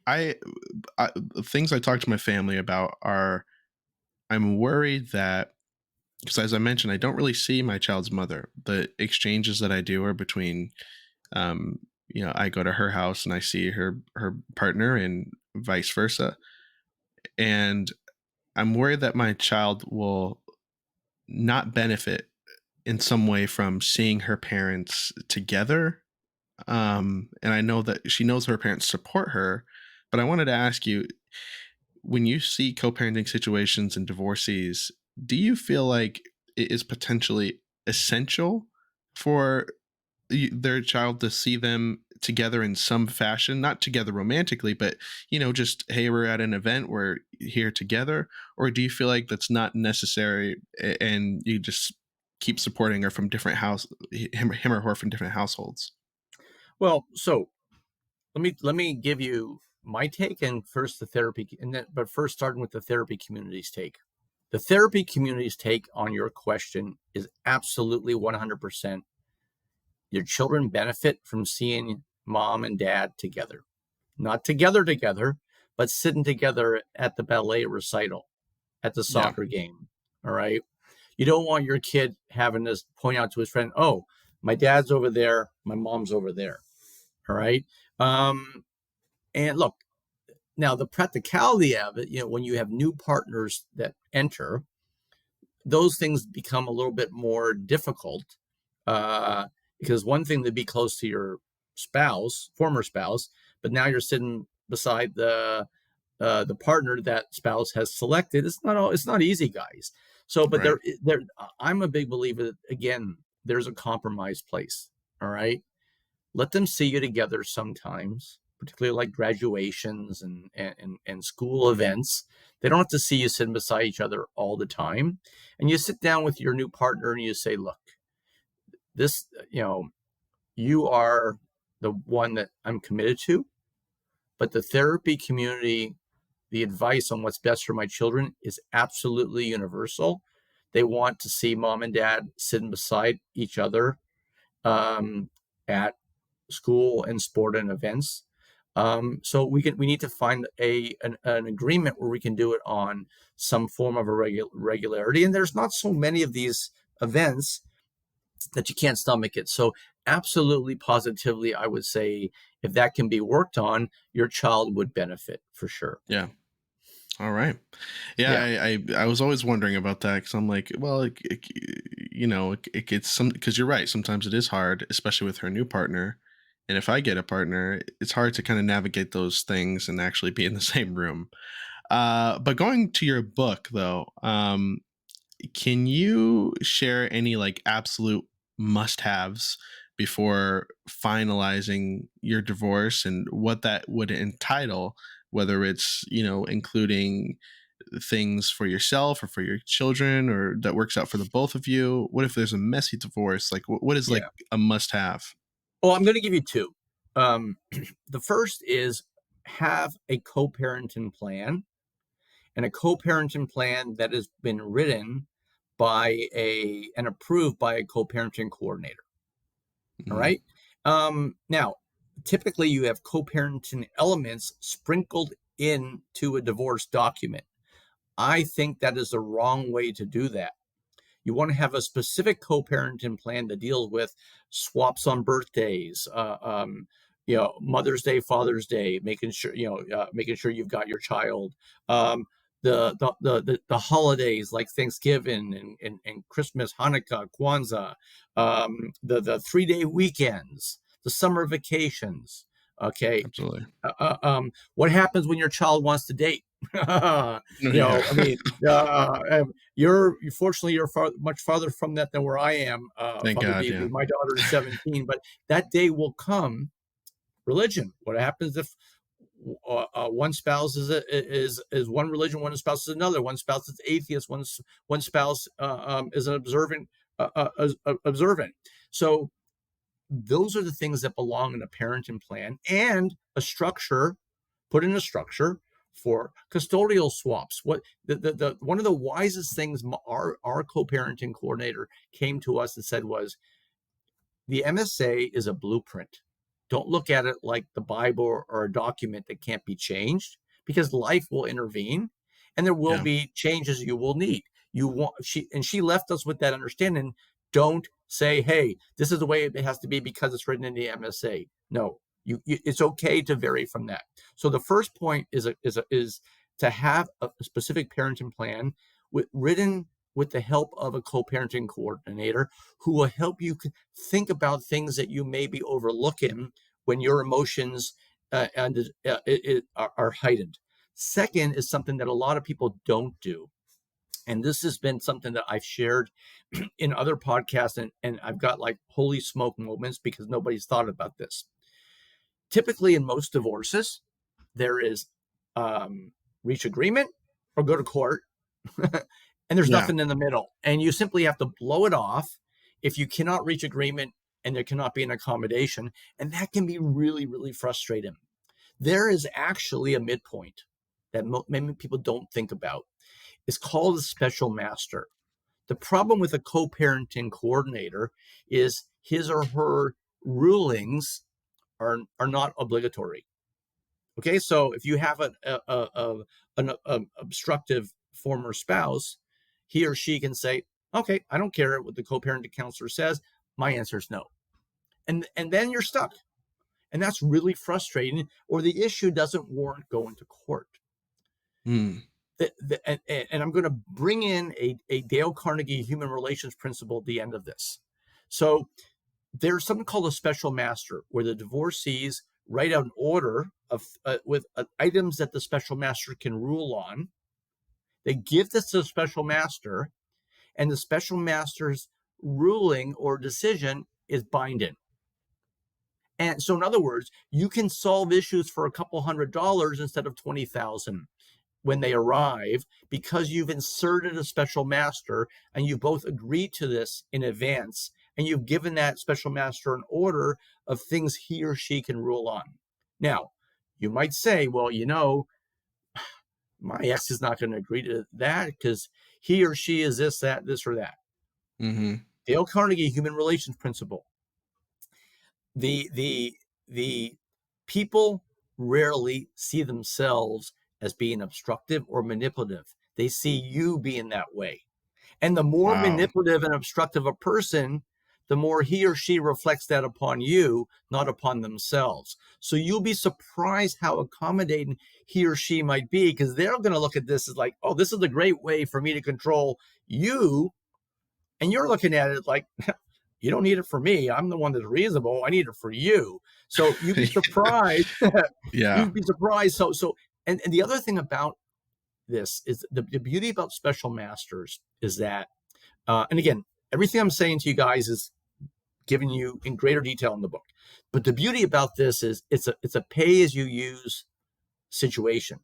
I, things I talk to my family about are I'm worried that, because as I mentioned, I don't really see my child's mother. The exchanges that I do are between, um, I go to her house and I see her partner and vice versa, and I'm worried that my child will not benefit in some way from seeing her parents together. And I know that she knows her parents support her, but I wanted to ask you, when you see co-parenting situations and divorcees, do you feel like it is potentially essential for their child to see them together in some fashion, not together romantically, but just, hey, we're at an event, we're here together? Or do you feel like that's not necessary, and you just keep supporting her from different him or her from different households? Well, so let me give you my take, and first the therapy, and then but first starting with the therapy community's take. The therapy community's take on your question is absolutely 100%. Your children benefit from seeing mom and dad together, not together, but sitting together at the ballet recital, at the Yeah. soccer game. All right. You don't want your kid having to point out to his friend, oh, my dad's over there, my mom's over there. All right. Um, and look, now the practicality of it, when you have new partners that enter, those things become a little bit more difficult, uh, because one thing to be close to your spouse, former spouse, but now you're sitting beside the partner that spouse has selected. It's not easy, guys. So, but Right. I'm a big believer that, again, there's a compromise place. All right, let them see you together sometimes, particularly like graduations and school events. They don't have to see you sitting beside each other all the time. And you sit down with your new partner and you say, look, this, you are the one that I'm committed to, but the therapy community, the advice on what's best for my children is absolutely universal. They want to see mom and dad sitting beside each other, at school and sport and events. So we need to find an agreement where we can do it on some form of a regularity. And there's not so many of these events that you can't stomach it. So absolutely, positively, I would say if that can be worked on, your child would benefit for sure. Yeah. All right. Yeah, Yeah. I was always wondering about that because I'm like, well, it gets some, because you're right. Sometimes it is hard, especially with her new partner. And if I get a partner, it's hard to kind of navigate those things and actually be in the same room. But going to your book, though, can you share any like absolute must-haves before finalizing your divorce, and what that would entitle, whether it's, including things for yourself or for your children, or that works out for the both of you? What if there's a messy divorce? Like, what is like Yeah. a must have? Well, I'm going to give you two. Um, the first is have a co-parenting plan, and a co-parenting plan that has been written by a and approved by a co-parenting coordinator. All Hmm. right. Now, typically you have co-parenting elements sprinkled into a divorce document. I think that is the wrong way to do that. You want to have a specific co-parenting plan that deals with swaps on birthdays, Mother's Day, Father's Day, making sure you've got your child, um, the holidays like Thanksgiving and Christmas, Hanukkah, Kwanzaa, the 3-day weekends, the summer vacations. Okay, Absolutely. what happens when your child wants to date? I Yeah. mean, you're fortunately much farther from that than where I am, Thank Father God. D. Yeah. My daughter is 17, but that day will come. Religion. What happens if one spouse is one religion, one spouse is another, one spouse is atheist, one spouse is an observant. So those are the things that belong in a parenting plan and a structure, put in a structure for custodial swaps. What the one of the wisest things our co-parenting coordinator came to us and said was, the MSA is a blueprint. Don't look at it like the Bible or a document that can't be changed, because life will intervene and there will Yeah. be changes you will need. She left us with that understanding. Don't say, "Hey, this is the way it has to be because it's written in the MSA." No, it's okay to vary from that. So the first point is to have a specific parenting plan written with the help of a co-parenting coordinator who will help you think about things that you may be overlooking when your emotions are heightened. Second is something that a lot of people don't do. And this has been something that I've shared in other podcasts, and I've got like holy smoke moments because nobody's thought about this. Typically, in most divorces, there is reach agreement or go to court, and there's Yeah. nothing in the middle. And you simply have to blow it off if you cannot reach agreement and there cannot be an accommodation. And that can be really, really frustrating. There is actually a midpoint that many people don't think about. It's called a special master. The problem with a co parenting coordinator is his or her rulings are not obligatory. Okay, so if you have an obstructive former spouse, he or she can say, "Okay, I don't care what the co-parenting counselor says. My answer is no," and then you're stuck, and that's really frustrating. Or the issue doesn't warrant going to court. Mm. And I'm going to bring in a Dale Carnegie human relations principle at the end of this. So there's something called a special master, where the divorcees write out an order of with items that the special master can rule on. They give this to the special master, and the special master's ruling or decision is binding. And so, in other words, you can solve issues for a couple $100 instead of 20,000 when they arrive, because you've inserted a special master and you both agreed to this in advance, and you've given that special master an order of things he or she can rule on. Now, you might say, well, my ex is not going to agree to that because he or she is this, that, this, or that. Hmm. Dale Carnegie human relations principle. The people rarely see themselves as being obstructive or manipulative. They see you being that way. And the more Wow. manipulative and obstructive a person, the more he or she reflects that upon you, not upon themselves. So you'll be surprised how accommodating he or she might be, because they're going to look at this as like, oh, this is a great way for me to control you. And you're looking at it like, you don't need it for me. I'm the one that's reasonable. I need it for you. So you'd be surprised. Yeah. You'd be surprised. And the other thing about this is the beauty about special masters is that, and again, everything I'm saying to you guys is given you in greater detail in the book. But the beauty about this is it's a pay as you use situation.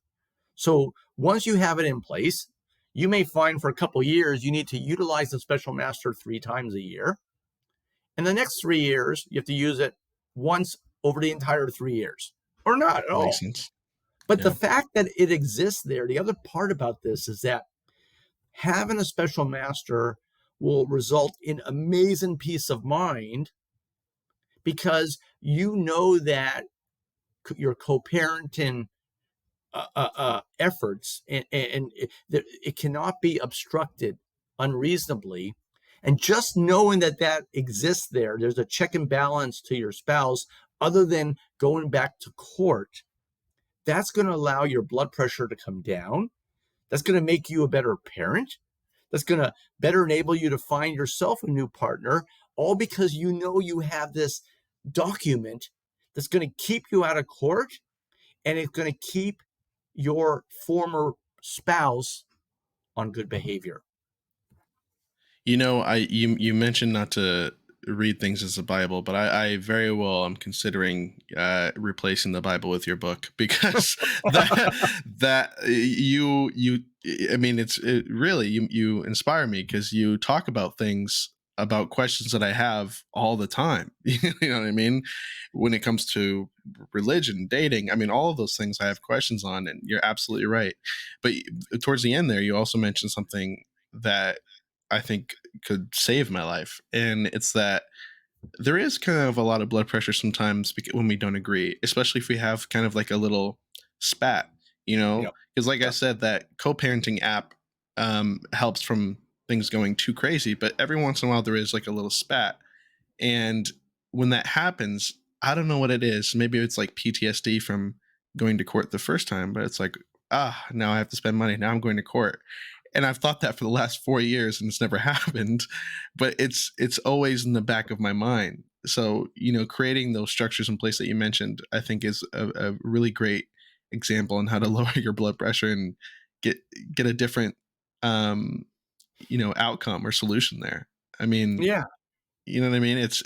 So once you have it in place, you may find for a couple years you need to utilize the special master 3 times a year. In the next 3 years, you have to use it once over the entire 3 years, or not at That makes all. sense. But the Yeah. fact that it exists there, the other part about this is that having a special master will result in amazing peace of mind because you know that your co-parenting efforts and it cannot be obstructed unreasonably. And just knowing that that exists there, there's a check and balance to your spouse other than going back to court. That's going to allow your blood pressure to come down. That's going to make you a better parent. That's going to better enable you to find yourself a new partner, all because you know you have this document that's going to keep you out of court and it's going to keep your former spouse on good behavior. You mentioned not to read things as the Bible, but I very well am considering replacing the Bible with your book because that I mean it really you inspire me because you talk about things about questions that I have all the time. You know what I mean? When it comes to religion, dating, I mean all of those things I have questions on, and you're absolutely right. But towards the end there, you also mentioned something that I think could save my life. And it's that there is kind of a lot of blood pressure sometimes when we don't agree, especially if we have kind of like a little spat, you know? Yep. Because, like I Yep. said, that co parenting app helps from things going too crazy. But every once in a while, there is like a little spat. And when that happens, I don't know what it is. Maybe it's like PTSD from going to court the first time, but it's like, now I have to spend money. Now I'm going to court. And I've thought that for the last 4 years and it's never happened, but it's always in the back of my mind. So, creating those structures in place that you mentioned, I think is a really great example on how to lower your blood pressure and get get a different um, outcome or solution there. I mean, Yeah. you know what I mean? It's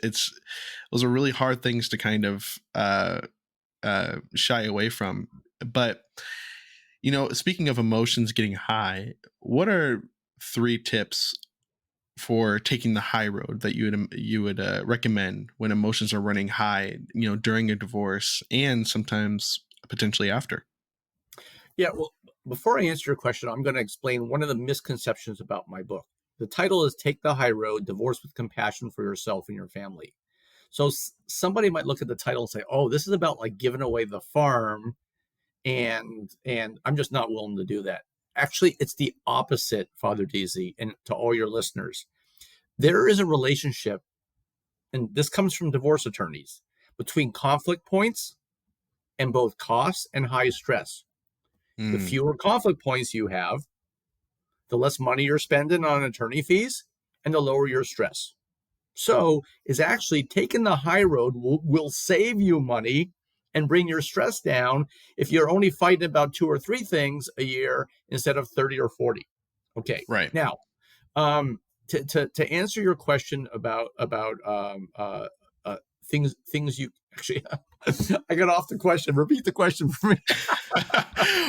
those are really hard things to kind of shy away from. But speaking of emotions getting high, what are 3 tips for taking the high road that you would recommend when emotions are running high? During a divorce and sometimes potentially after. Yeah. Well, before I answer your question, I'm going to explain one of the misconceptions about my book. The title is Take the High Road, Divorce with Compassion for Yourself and Your Family. So somebody might look at the title and say, "Oh, this is about like giving away the farm," and I'm just not willing to do that. Actually, it's the opposite, Father DZ, and to all your listeners. There is a relationship, and this comes from divorce attorneys, between conflict points and both costs and high stress. The Mm, fewer conflict points you have, the less money you're spending on attorney fees, and the lower your stress. So, is actually taking the high road will save you money and bring your stress down if you're only fighting about 2 or 3 things a year instead of 30 or 40. Okay. right. Now, to answer your question about things you actually I got off the question. Repeat the question for me.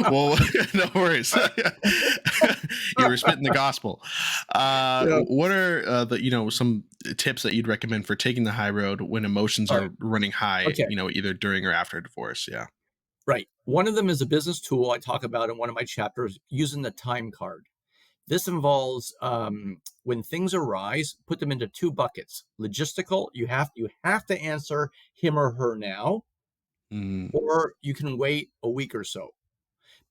Well, no worries. You were spitting the gospel. Yeah. What are some tips that you'd recommend for taking the high road when emotions All right. are running high? Okay. Either during or after a divorce. Yeah. Right. One of them is a business tool I talk about in one of my chapters using the time card. This involves when things arise, put them into 2 buckets. Logistical, you have to answer him or her now, Mm, or you can wait a week or so.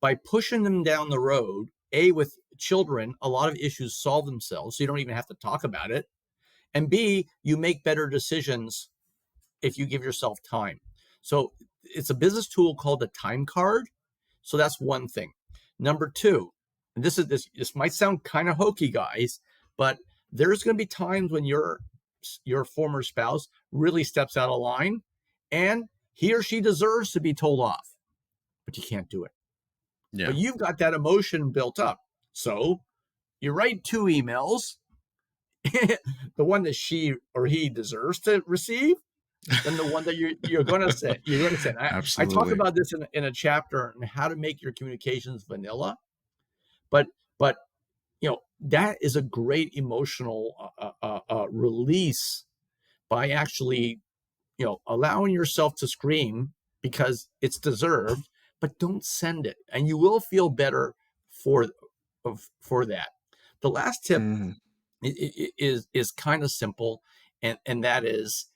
By pushing them down the road, A, with children, a lot of issues solve themselves, so you don't even have to talk about it. And B, you make better decisions if you give yourself time. So it's a business tool called the time card. So that's one thing. Number two, and this might sound kind of hokey, guys, but there's going to be times when your former spouse really steps out of line and he or she deserves to be told off, but you can't do it. yeah. But you've got that emotion built up. So you write 2 emails, the one that she or he deserves to receive, than the one that you're gonna say you're gonna send. I talk Absolutely. about this in a chapter on how to make your communications vanilla, but but, that is a great emotional, release by actually, allowing yourself to scream because it's deserved, but don't send it, and you will feel better for for that. The last tip Mhm. is kind of simple, and that is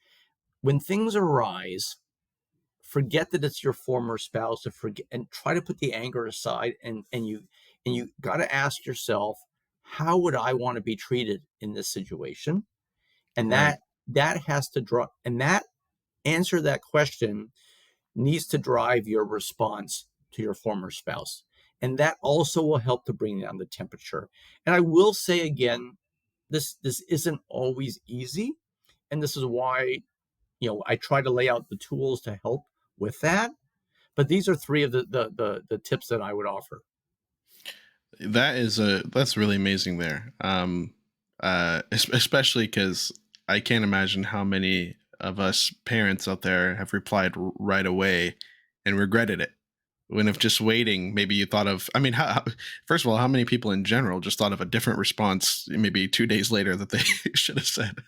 when things arise, forget that it's your former spouse, to forget and try to put the anger aside, and you got to ask yourself, how would I want to be treated in this situation? And Right. that has to draw, and that answer that question needs to drive your response to your former spouse. And that also will help to bring down the temperature. And I will say again, this isn't always easy. And this is why, I try to lay out the tools to help with that. But these are three of the tips that I would offer. That's really amazing there. Especially because I can't imagine how many of us parents out there have replied right away and regretted it. When if just waiting, maybe you thought of. I mean, first of all, how many people in general just thought of a different response maybe 2 days later that they should have said?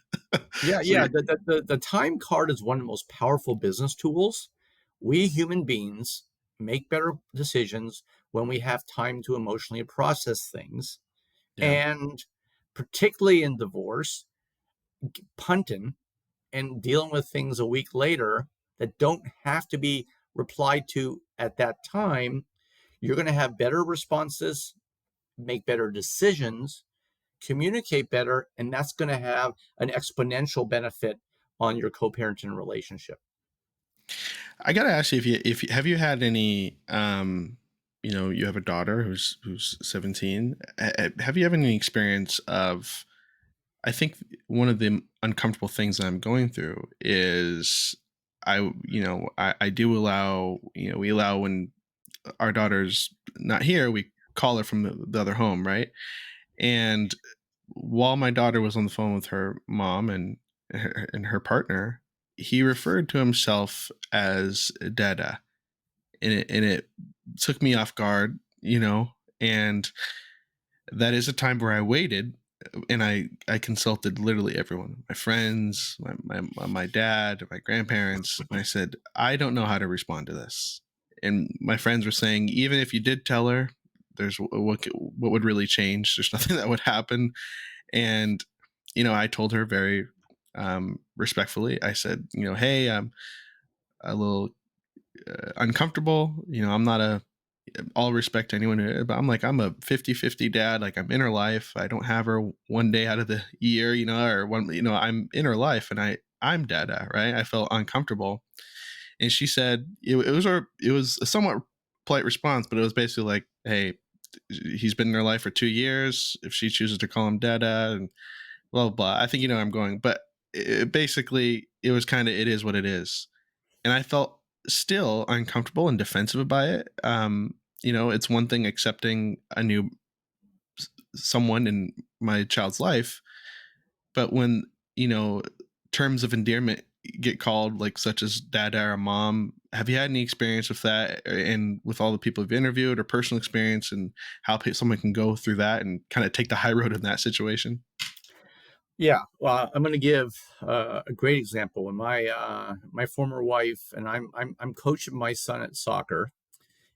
Yeah, So yeah. you're, The time card is one of the most powerful business tools. We human beings make better decisions when we have time to emotionally process things. yeah. And particularly in divorce, punting and dealing with things a week later that don't have to be replied to at that time, you're going to have better responses, make better decisions, communicate better, and that's going to have an exponential benefit on your co-parenting relationship. I gotta ask you have you had any you have a daughter who's 17. Have you had any experience of I think one of the uncomfortable things that I'm going through is I do allow we allow when our daughter's not here, we call her from the other home, right? And while my daughter was on the phone with her mom and her partner, he referred to himself as Dada, and it took me off guard, and that is a time where I waited and I consulted literally everyone, my friends, my dad, my grandparents, and I said, I don't know how to respond to this. And my friends were saying, even if you did tell her, there's what would really change. There's nothing that would happen. And I told her very respectfully. I said, hey, I'm a little uncomfortable. I'm not a all respect to anyone but I'm a 50-50 dad. Like, I'm in her life. I don't have her one day out of the year, or one, I'm in her life, and I'm dada, right? I felt uncomfortable. And she said it was a somewhat polite response, but it was basically like, hey, he's been in her life for 2 years. If she chooses to call him dada and blah blah, I think I'm going. But basically it was kind of, it is what it is. And I felt still uncomfortable and defensive about it. It's one thing accepting a new someone in my child's life, but when terms of endearment get called, like such as dad or mom, have you had any experience with that, and with all the people you've interviewed, or personal experience, and how someone can go through that and kind of take the high road in that situation? Yeah, well, I'm going to give a great example. When my former wife and I'm coaching my son at soccer,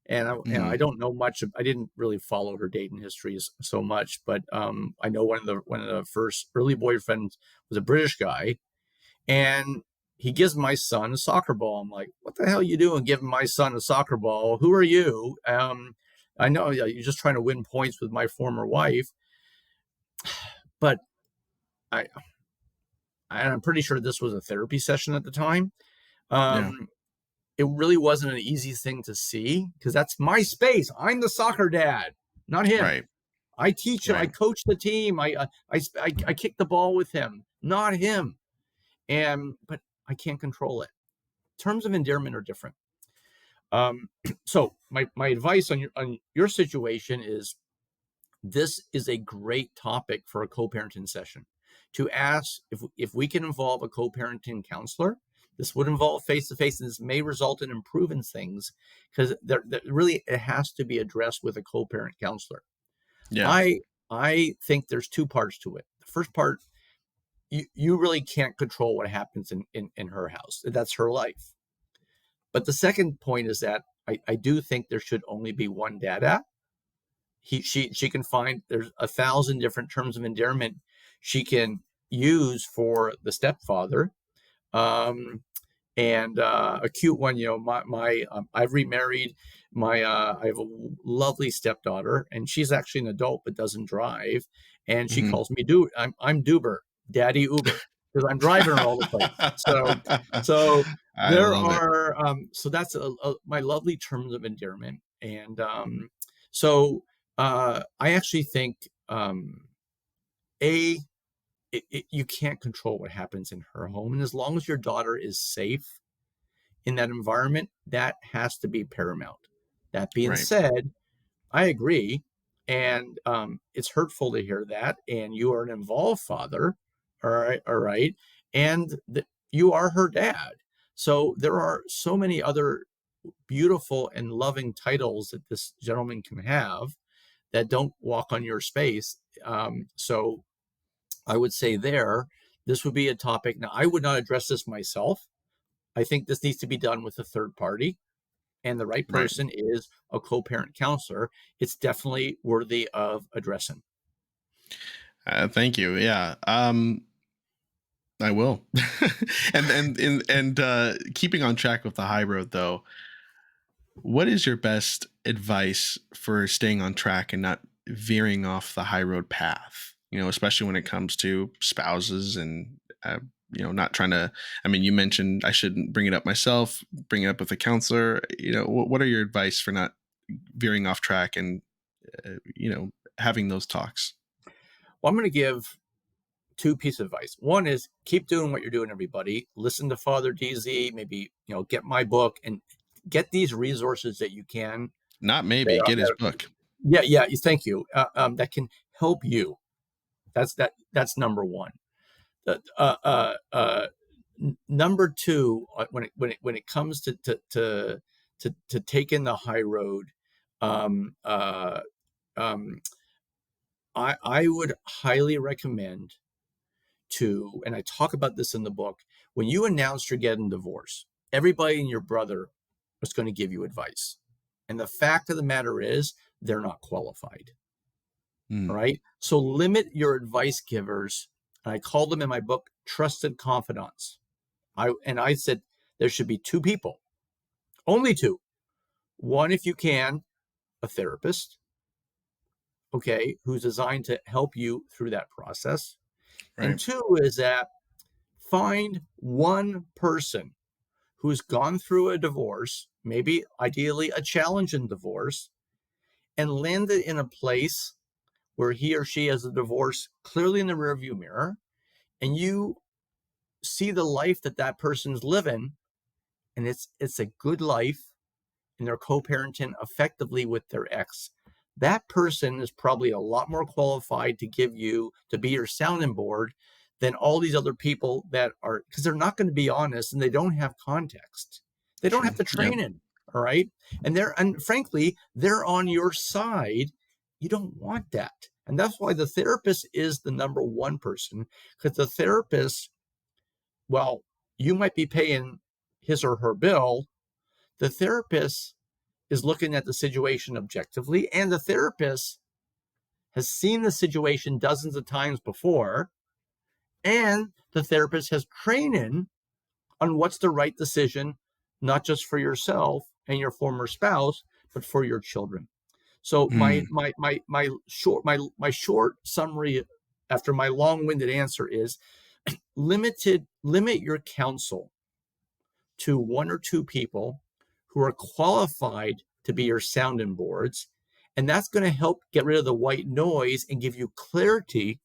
and I Hmm. don't know much. I didn't really follow her dating histories so much, but I know one of the first early boyfriends was a British guy, and he gives my son a soccer ball. I'm like, what the hell are you doing giving my son a soccer ball? Who are you? I know, yeah, you're just trying to win points with my former wife, but I I'm pretty sure this was a therapy session at the time. Yeah. Um, it really wasn't an easy thing to see because that's my space. I'm the soccer dad, not him. Right. I teach him. I Right. coach the team. I kick the ball with him, not him. And but I can't control it. Terms of endearment are different. So my advice on your situation is, this is a great topic for a co-parenting session to ask if we can involve a co-parenting counselor This would involve face to face, and this may result in improving things because really it has to be addressed with a co-parent counselor. Yeah. I I think there's two parts to it. The first part, you really can't control what happens in her house. That's her life. But the second point is that I do think there should only be one dada. She can find there's 1,000 different terms of endearment she can use for the stepfather. Um, and a cute one, my I've remarried. I have a lovely stepdaughter, and she's actually an adult but doesn't drive, and she Hmm. calls me I'm Duber, Daddy Uber, because I'm driving her all the place. So I there love it. are so that's my lovely terms of endearment, and so I actually think a you can't control what happens in her home, and as long as your daughter is safe in that environment, that has to be paramount. That being Right. said, I agree, and it's hurtful to hear that. And you are an involved father, all right, and you are her dad. So there are so many other beautiful and loving titles that this gentleman can have that don't walk on your space. So I would say this would be a topic. Now, I would not address this myself. I think this needs to be done with a third party, and the right Right. person is a co-parent counselor. It's definitely worthy of addressing. Thank you. Yeah. I will. And keeping on track with the high road though, what is your best advice for staying on track and not veering off the high road path? Especially when it comes to spouses and not trying to. I mean, you mentioned I shouldn't bring it up myself. Bring it up with a counselor. What are your advice for not veering off track and having those talks? Well, I'm going to give two pieces of advice. One is keep doing what you're doing, everybody. Listen to Father DZ, maybe, get my book and get these resources that you can. Not maybe That, get his that, book. yeah, yeah, thank you. That can help you. That's number one. Uh, uh, uh, Number two, when it comes to taking the high road, um, uh, um, I would highly recommend and I talk about this in the book, when you announce you're getting divorced, everybody and your brother is going to give you advice, and the fact of the matter is they're not qualified. All Mm, right, so limit your advice givers, and I call them in my book trusted confidants. I said there should be two people, only two. One, if you can, a therapist, okay, who's designed to help you through that process. And right. two is that find one person who's gone through a divorce, maybe ideally a challenging divorce, and landed in a place where he or she has a divorce clearly in the rearview mirror, and you see the life that that person's living, and it's a good life, and they're co-parenting effectively with their ex. That person is probably a lot more qualified to be your sounding board than all these other people that are, because they're not going to be honest and they don't have context. They don't have True. the Yep. training. All right. And frankly, they're on your side. You don't want that. And that's why the therapist is the number one person, because the therapist, well, you might be paying his or her bill. The therapist is looking at the situation objectively, and the therapist has seen the situation dozens of times before, and the therapist has training on what's the right decision, not just for yourself and your former spouse, but for your children. So Mm, my short summary after my long-winded answer is limit your counsel to one or two people who are qualified to be your sounding boards. And that's going to help get rid of the white noise and give you clarity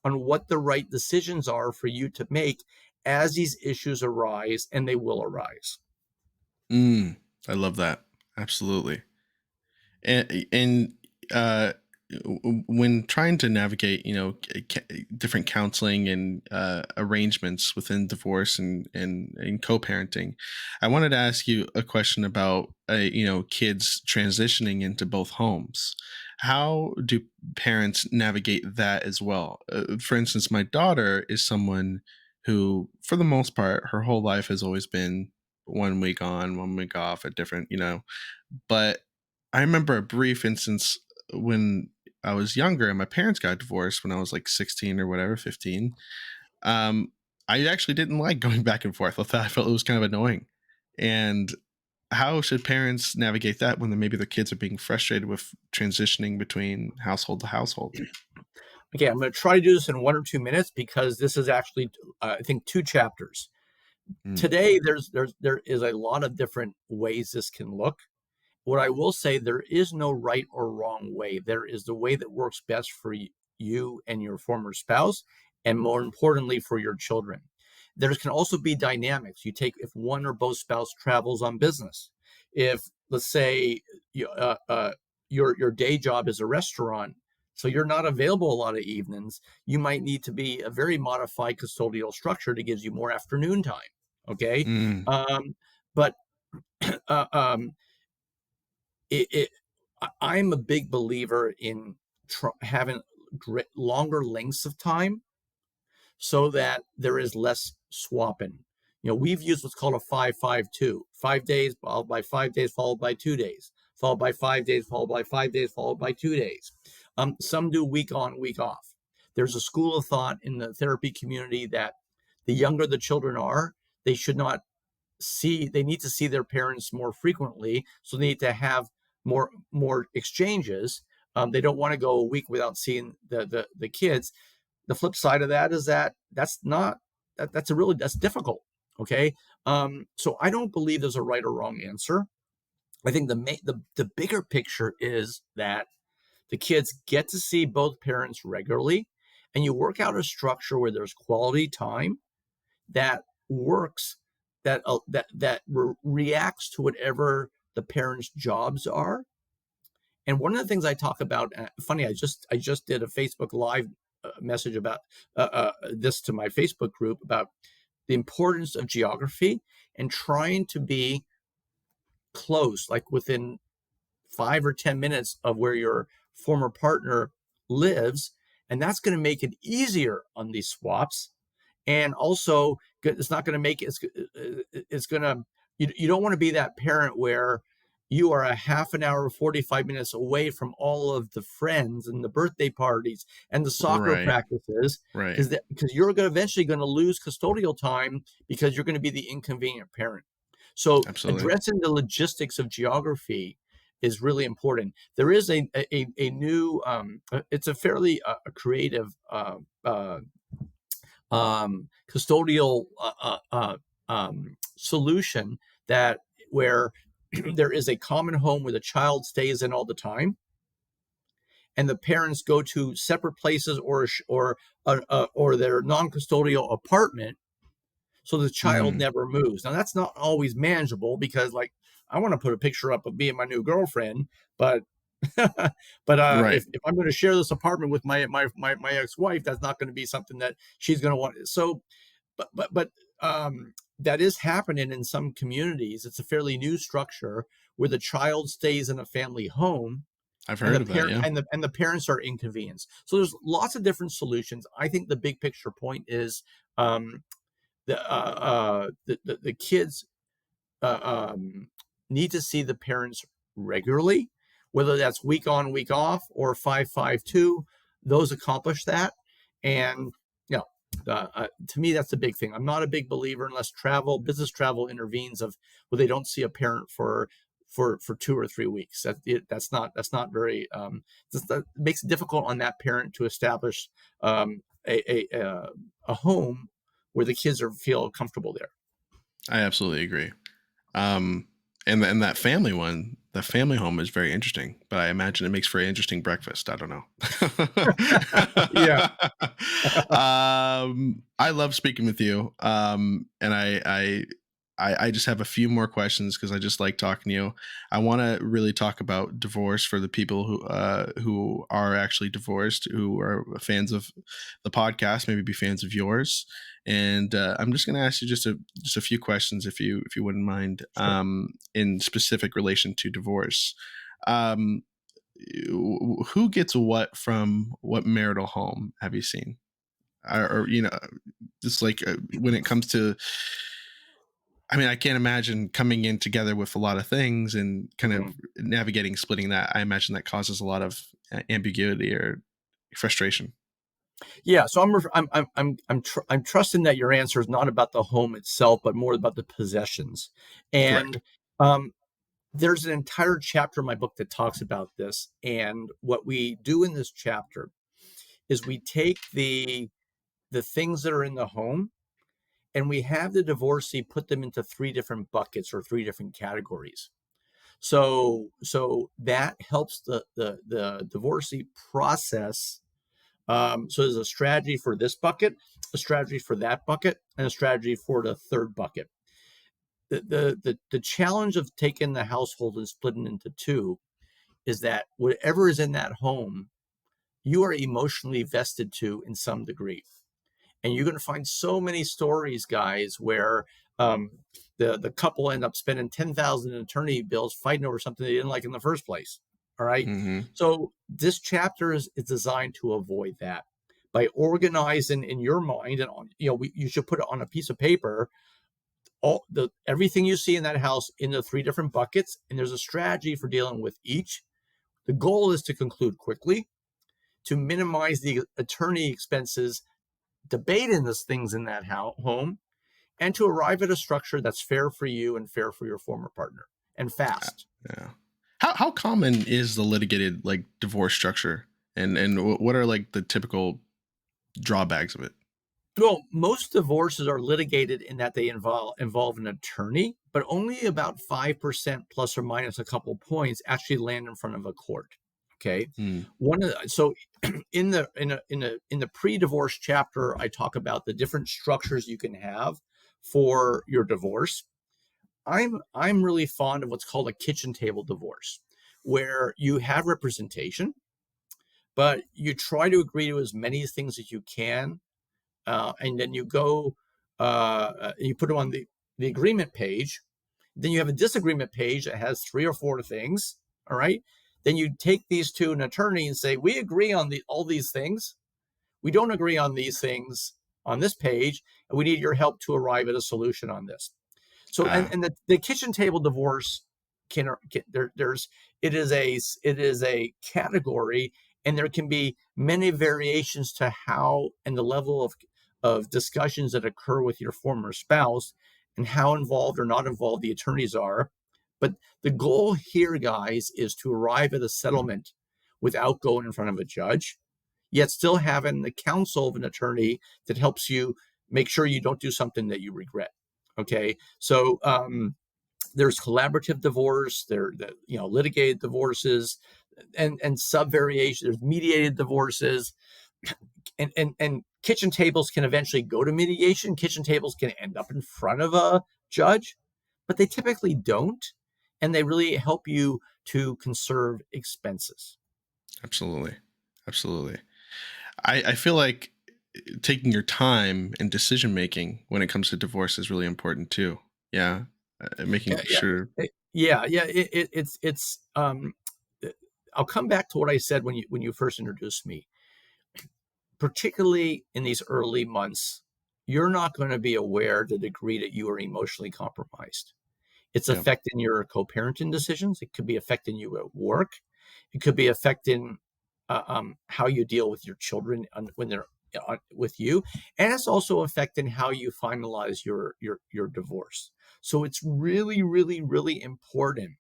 on what the right decisions are for you to make as these issues arise, and they will arise. mm. I love that. Absolutely. And when trying to navigate, different counseling and arrangements within divorce and co-parenting, I wanted to ask you a question about kids transitioning into both homes. How do parents navigate that as well? For instance, my daughter is someone who, for the most part, her whole life has always been 1 week on, 1 week off at different, but I remember a brief instance when I was younger and my parents got divorced when I was like 16 or whatever, 15. Um, I actually didn't like going back and forth. I felt it was kind of annoying. And how should parents navigate that when maybe their kids are being frustrated with transitioning between household to household? Okay, I'm going to try to do this in 1 or 2 minutes because this is actually, I think, two chapters. Mm, Today, there is a lot of different ways this can look. What I will say, there is no right or wrong way. There is the way that works best for you and your former spouse, and more importantly, for your children. There can also be dynamics. You take if one or both spouse travels on business. If let's say your day job is a restaurant, so you're not available a lot of evenings, you might need to be a very modified custodial structure that gives you more afternoon time. Okay, mm, but uh, um, it I'm a big believer in having longer lengths of time so that there is less swapping. We've used what's called a 5-5-2: 5 days followed by 5 days, followed by 2 days, followed by 5 days, followed by 5 days, followed by 2 days. Some do week on, week off. There's a school of thought in the therapy community that the younger the children are, they should not they need to see their parents more frequently, so they need to have more exchanges. They don't want to go a week without seeing the kids. The flip side of that is that that's not that's difficult. Okay, so I don't believe there's a right or wrong answer. I think the bigger picture is that the kids get to see both parents regularly, and you work out a structure where there's quality time that works, that reacts to whatever the parents' jobs are. And one of the things I talk about, funny, I just did a Facebook Live message about this to my Facebook group about the importance of geography and trying to be close, like within 5 or 10 minutes of where your former partner lives, and that's going to make it easier on these swaps. And also, it's not going to make it's going to you don't want to be that parent where you are a half an hour 45 minutes away from all of the friends and the birthday parties and the soccer right, practices, right. because you're eventually going to lose custodial time because you're going to be the inconvenient parent. So Absolutely. addressing the logistics of geography is really important. There is a new it's a fairly creative custodial solution that where there is a common home where the child stays in all the time, and the parents go to separate places or their non-custodial apartment, so the child Mm, never moves. Now that's not always manageable because, like, I want to put a picture up of me and my new girlfriend, but right. if I'm going to share this apartment with my ex-wife, that's not going to be something that she's going to want. So that is happening in some communities. It's a fairly new structure where the child stays in a family home, I've and heard of that. Yeah. the parents are inconvenienced. So there's lots of different solutions. I think the big picture point is um, the kids need to see the parents regularly, whether that's week on, week off, or 5-5-2. Those accomplish that, and to me, that's the big thing. I'm not a big believer unless business travel intervenes of where they don't see a parent for 2 or 3 weeks. That's not very. That makes it difficult on that parent to establish a home where the kids feel comfortable there. I absolutely agree. Um, and that family one, the family home is very interesting, but I imagine it makes for an interesting breakfast. I don't know. Yeah. I love speaking with you. And I I just have a few more questions because I just like talking to you. I want to really talk about divorce for the people who are actually divorced, who are fans of the podcast, maybe be fans of yours. And I'm just going to ask you just a few questions, if you wouldn't mind, Sure. in specific relation to divorce. Um, who gets what from what marital home have you seen? Or just like when it comes to, I mean, I can't imagine coming in together with a lot of things and kind of Mhm. navigating, splitting that. I imagine that causes a lot of ambiguity or frustration. Yeah, so I'm trusting that your answer is not about the home itself, but more about the possessions. Correct. And there's an entire chapter in my book that talks about this. And what we do in this chapter is we take the things that are in the home and we have the divorcee put them into three different buckets or three different categories. So that helps the divorcee process. So there's a strategy for this bucket, a strategy for that bucket, and a strategy for the third bucket. The challenge of taking the household and splitting into two is that whatever is in that home, you are emotionally vested to in some degree. And you're going to find so many stories, guys, where um, the couple end up spending 10,000 in attorney bills fighting over something they didn't like in the first place. All right. Hmm. So this chapter is designed to avoid that by organizing in your mind, and you should put it on a piece of paper, all the everything you see in that house into three different buckets, and there's a strategy for dealing with each. The goal is to conclude quickly, to minimize the attorney expenses debating these things in that home, and to arrive at a structure that's fair for you and fair for your former partner and fast. Yeah. How common is the litigated like divorce structure, and what are like the typical drawbacks of it? Well, most divorces are litigated in that they involve an attorney, but only about 5% plus or minus a couple points actually land in front of a court. Okay. Mm, So in the pre-divorce chapter, I talk about the different structures you can have for your divorce. I'm really fond of what's called a kitchen table divorce, where you have representation, but you try to agree to as many things as you can, and then you put them on the agreement page. Then you have a disagreement page that has three or four things. All right. Then you take these to an attorney and say, we agree on all these things. We don't agree on these things on this page, and we need your help to arrive at a solution on this. So, ah, and the kitchen table divorce can there's it is a category, and there can be many variations to how and the level of discussions that occur with your former spouse and how involved or not involved the attorneys are. But the goal here, guys, is to arrive at a settlement without going in front of a judge, yet still having the counsel of an attorney that helps you make sure you don't do something that you regret. Okay, so there's collaborative divorce, litigated divorces, and sub variation. There's mediated divorces, and kitchen tables can eventually go to mediation. Kitchen tables can end up in front of a judge, but they typically don't, and they really help you to conserve expenses. absolutely, absolutely. I feel like taking your time and decision making when it comes to divorce is really important too. Yeah, making Yeah, yeah, sure. yeah. Uh, I'll come back to what I said when you first introduced me. Particularly in these early months, you're not going to be aware to the degree that you are emotionally compromised. It's Yeah, affecting your co-parenting decisions. It could be affecting you at work. It could be affecting how you deal with your children when they're with you, and it's also affecting how you finalize your divorce. So it's really, really, really important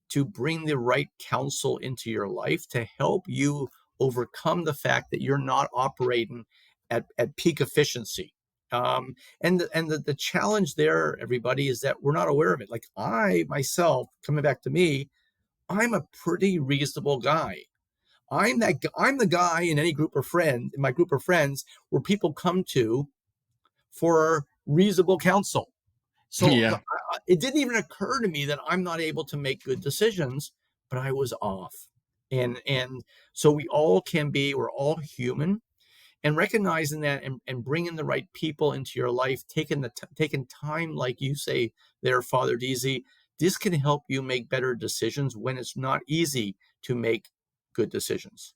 to bring the right counsel into your life to help you overcome the fact that you're not operating at peak efficiency. The challenge there, everybody, is that we're not aware of it. Like I myself, coming back to me, I'm a pretty reasonable guy. I'm the guy in any group of friends, in my group of friends, where people come to for reasonable counsel. So Yeah. it didn't even occur to me that I'm not able to make good decisions, but I was off. And so we all can be, we're all human, and recognizing that, and bringing the right people into your life, taking time, like you say there, Father DZ, this can help you make better decisions when it's not easy to make good decisions.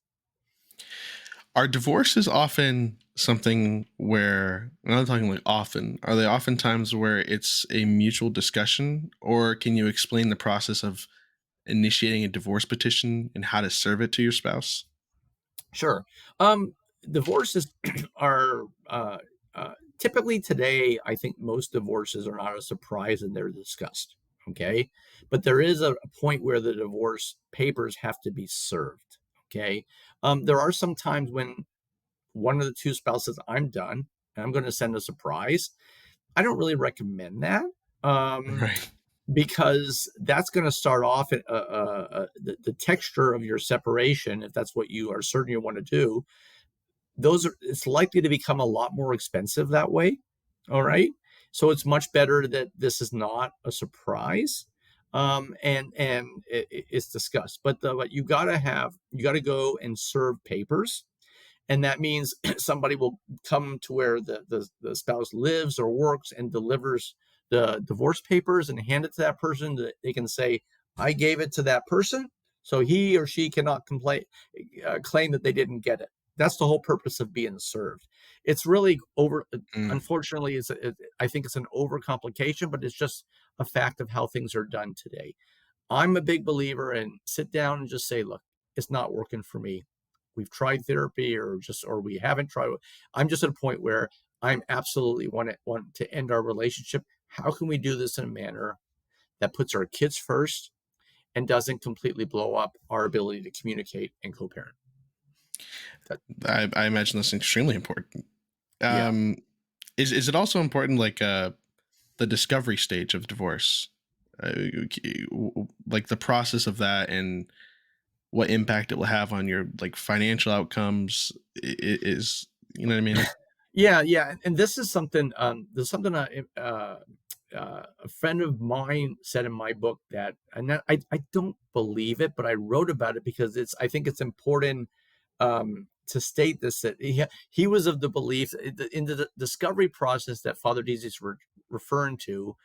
Are divorces often something where, I'm not talking like often, are they often times where it's a mutual discussion, or can you explain the process of initiating a divorce petition and how to serve it to your spouse? Sure. Um, Divorces are typically today, I think most divorces are not a surprise and they're discussed. Okay. But there is a point where the divorce papers have to be served. Okay. There are some times when one of the two spouses, I'm done, and I'm going to send a surprise. I don't really recommend that. Um, Right. because that's going to start off the texture of your separation, if that's what you are certain you want to do. It's likely to become a lot more expensive that way. All right. So it's much better that this is not a surprise. It's discussed, but you got to go and serve papers, and that means somebody will come to where the spouse lives or works and delivers the divorce papers and hand it to that person. That they can say, I gave it to that person, so he or she cannot claim that they didn't get it. That's the whole purpose of being served. It's really over. Mm. Unfortunately, I think it's an overcomplication, but it's just a fact of how things are done today. I'm a big believer in sit down and just say, look, it's not working for me. We've tried therapy, or we haven't tried. I'm just at a point where I'm absolutely want to end our relationship. How can we do this in a manner that puts our kids first and doesn't completely blow up our ability to communicate and co-parent? That, I imagine that's extremely important. yeah. Um, is it also important, like the discovery stage of divorce, uh, like the process of that and what impact it will have on your like financial outcomes is, you know what I mean? Yeah, yeah, and this is something a friend of mine said in my book that, and that, I don't believe it, but I wrote about it because I think it's important to state this, that he was of the belief in the discovery process that Father Dees is referring to,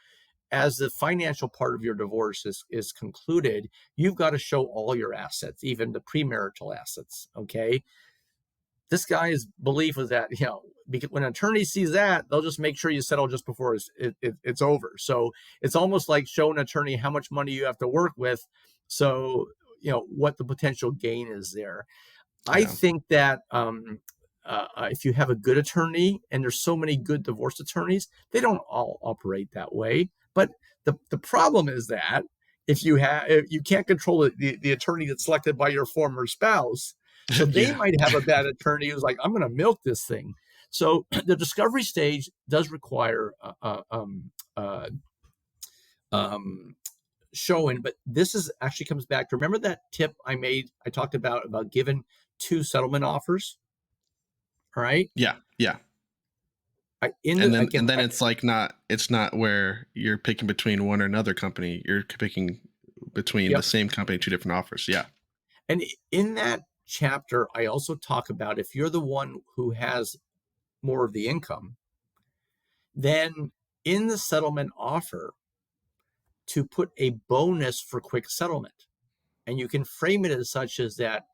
as the financial part of your divorce is concluded, you've got to show all your assets, even the premarital assets. Okay, this guy's belief was that, because when an attorney sees that, they'll just make sure you settle just before it's over. So it's almost like showing an attorney how much money you have to work with, so what the potential gain is there. I Yeah. think that if you have a good attorney, and there's so many good divorce attorneys, they don't all operate that way. But the problem is that if you can't control the attorney that's selected by your former spouse, so they Yeah. might have a bad attorney who's like, I'm going to milk this thing. So the discovery stage does require uh, um, showing, but this is actually comes back to, remember that tip I talked about giving two settlement offers. All right. Yeah. Yeah. I in And the then again, it's like it's not where you're picking between one or another company. You're picking between the yep. same company, two different offers. Yeah. And in that chapter, I also talk about, if you're the one who has more of the income, then in the settlement offer, to put a bonus for quick settlement. And you can frame it as such as that,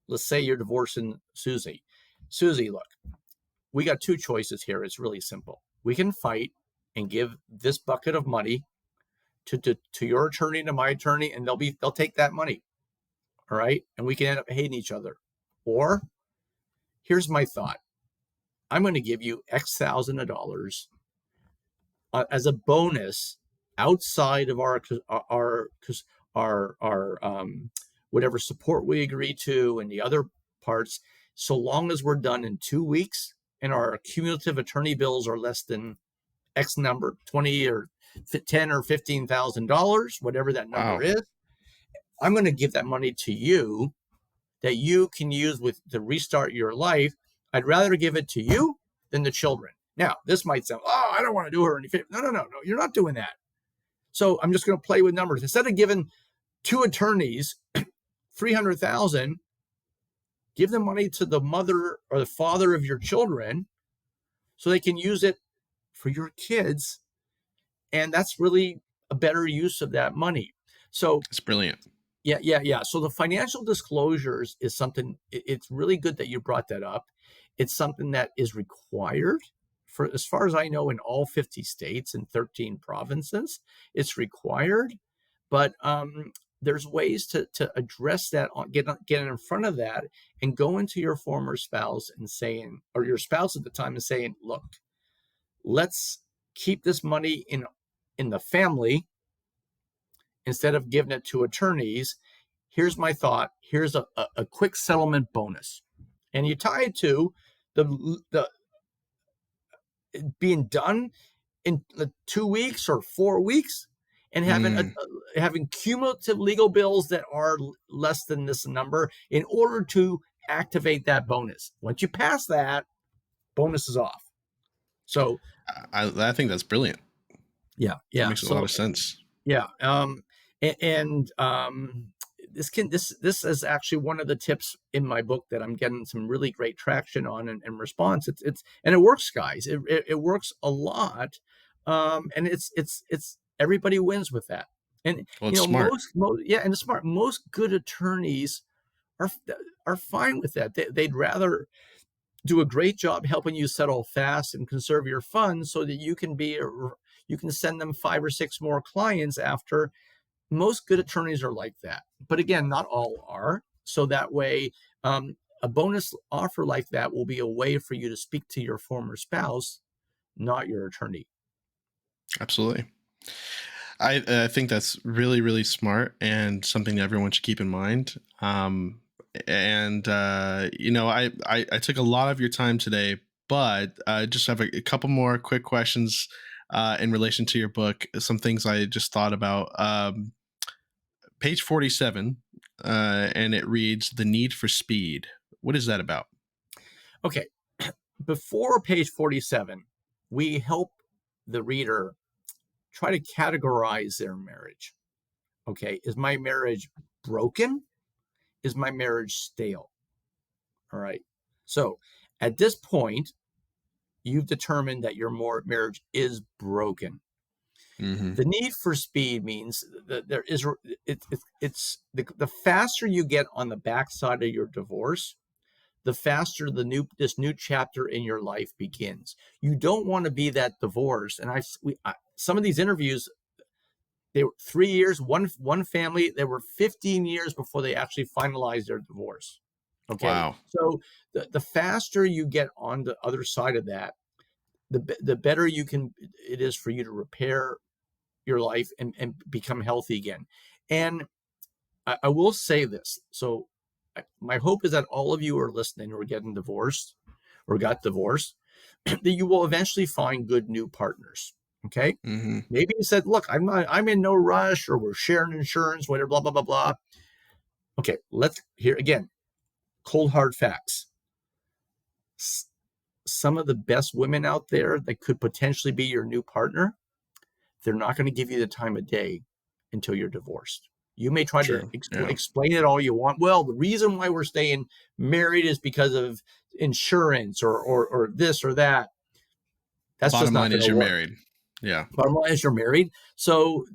let's say you're divorcing Susie. Susie, look, we got two choices here. It's really simple. We can fight and give this bucket of money to your attorney and to my attorney, and they'll take that money. All right. And we can end up hating each other. Or here's my thought. I'm going to give you X thousand of dollars as a bonus outside of our whatever support we agree to and the other parts, so long as we're done in 2 weeks and our cumulative attorney bills are less than X number, 20 or 10 or $15,000, whatever that number Wow. is. I'm going to give that money to you that you can use to restart your life. I'd rather give it to you than the children. Now, this might sound, oh, I don't want to do her any favor. No, no, no, no, you're not doing that. So I'm just going to play with numbers. Instead of giving two attorneys 300,000, give the money to the mother or the father of your children so they can use it for your kids. And that's really a better use of that money. So It's brilliant. yeah, yeah, yeah. So the financial disclosures is something, it's really good that you brought that up. It's something that is required for, as far as I know, in all 50 states and 13 provinces. It's required, but there's ways to address that, get in front of that and go into your former spouse and saying, or your spouse at the time and saying, look, let's keep this money in the family instead of giving it to attorneys. Here's my thought. Here's a quick settlement bonus. And you tie it to the being done in 2 weeks or 4 weeks, and Mm, having cumulative legal bills that are less than this number in order to activate that bonus. Once you pass that, bonus is off. So I think that's brilliant. yeah, That yeah. makes a lot So of sense. yeah, and this is actually one of the tips in my book that I'm getting some really great traction on and response. It's and it works, guys. It works a lot, and it's everybody wins with that. And Well, it's smart. yeah, and it's smart. Most good attorneys are are fine with that. They'd rather do a great job helping you settle fast and conserve your funds so that you can send them 5 or 6 more clients after. Most good attorneys are like that, but again, not all are. So that way, a bonus offer like that will be a way for you to speak to your former spouse, not your attorney. Absolutely. I think that's really, really smart and something that everyone should keep in mind. And I took a lot of your time today, but I just have a couple more quick questions in relation to your book. Some things I just thought about. Page 47, and it reads, "The Need for Speed." What is that about? Okay, before page 47, we help the reader try to categorize their marriage. Okay, is my marriage broken? Is my marriage stale? All right. So at this point, you've determined that your marriage is broken. Mm-hmm. The need for speed means that there is it's the faster you get on the backside of your divorce, the faster this new chapter in your life begins. You don't want to be that divorce. And some of these interviews, they were 3 years. One family, they were 15 years before they actually finalized their divorce. Okay, Wow. so the faster you get on the other side of that, the better it is for you to repair your life and become healthy again. And I will say this. So my hope is that all of you are listening who are getting divorced or got divorced, that you will eventually find good new partners. Okay. Mm-hmm. Maybe you said, look, I'm in no rush, or we're sharing insurance, whatever, blah, blah, blah, blah. Okay. Let's hear again, cold hard facts. Some of the best women out there that could potentially be your new partner, they're not going to give you the time of day until you're divorced. You may try to True. Yeah. explain it all you want. Well, the reason why we're staying married is because of insurance or this or that. That's just Bottom not line going is to you're work. married. Yeah. Bottom line is you're married. So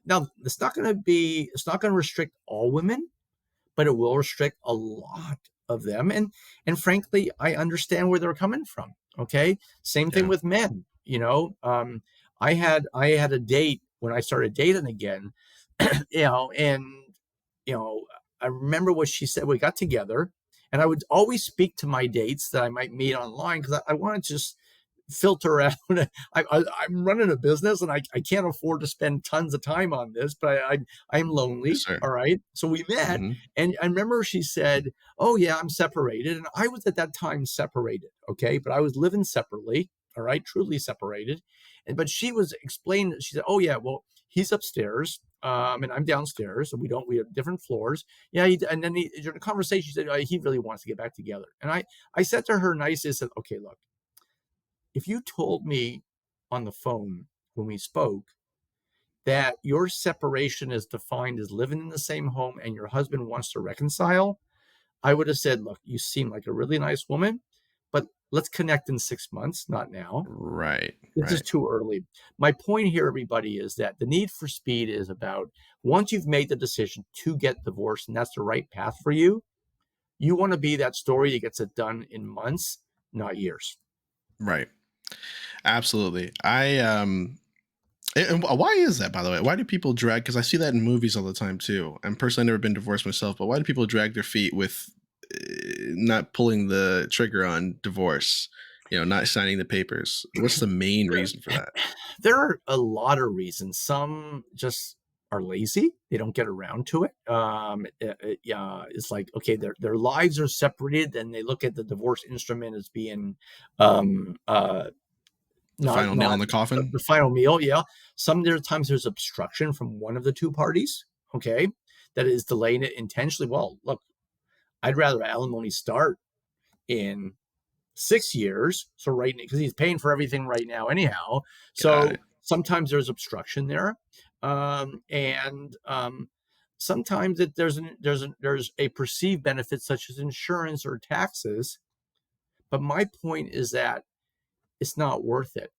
now it's not going to restrict all women, but it will restrict a lot of them. And frankly, I understand where they're coming from. Okay. Same thing Yeah. with men. I had a date when I started dating again, and you know, I remember what she said. We got together, and I would always speak to my dates that I might meet online because I want to just filter out. I'm running a business, and I can't afford to spend tons of time on this, but I'm Yes, lonely. sir. All right, so we met, Mm-hmm. and I remember she said, "Oh yeah, I'm separated," and I was at that time separated. Okay, but I was living separately. All right, truly separated, but she was explaining. She said, "Oh yeah, well he's upstairs." And I'm downstairs, and we have different floors. Yeah, and then during the conversation, she said he really wants to get back together. And I said to her nicely, I said, okay, look, if you told me on the phone when we spoke that your separation is defined as living in the same home and your husband wants to reconcile, I would have said, look, you seem like a really nice woman, but let's connect in 6 months, not now. Right. This is Right. too early. My point here, everybody, is that the need for speed is about once you've made the decision to get divorced and that's the right path for you, you want to be that story that gets it done in months, not years. Right. Absolutely. And why is that, by the way? Why do people drag? Because I see that in movies all the time too. And personally, I've never been divorced myself, but why do people drag their feet with not pulling the trigger on divorce? Not signing the papers. What's the main There, reason for that? there are a lot of reasons. Some just are lazy; they don't get around to it. Yeah, it's like okay, their lives are separated, and they look at the divorce instrument as being um, uh, The final nail not in the the coffin. final meal. Yeah, times there's obstruction from one of the two parties. Okay, that is delaying it intentionally. Well, look, I'd rather alimony start in 6 years. So right now, because he's paying for everything right now, anyhow. Got So it. sometimes there's obstruction there, and sometimes there's a perceived benefit such as insurance or taxes. But my point is that it's not worth it.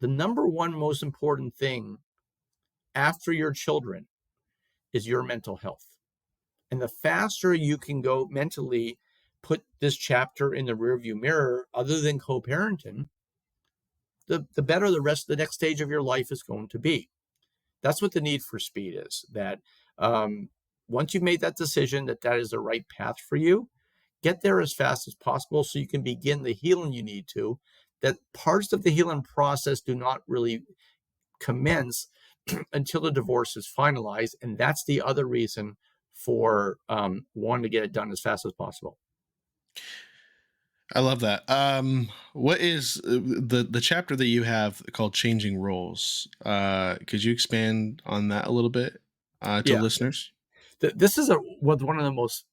The number one most important thing after your children is your mental health. And the faster you can go mentally put this chapter in the rearview mirror, other than co parenting, the better the rest of the next stage of your life is going to be. That's what the need for speed is. That once you've made that decision that that is the right path for you, get there as fast as possible so you can begin the healing you need to. That parts of the healing process do not really commence until the divorce is finalized. And that's the other reason for wanting to get it done as fast as possible. I love that. What is the chapter that you have called "Changing Roles"? Could you expand on that a little bit to Yeah. listeners? This is one of the most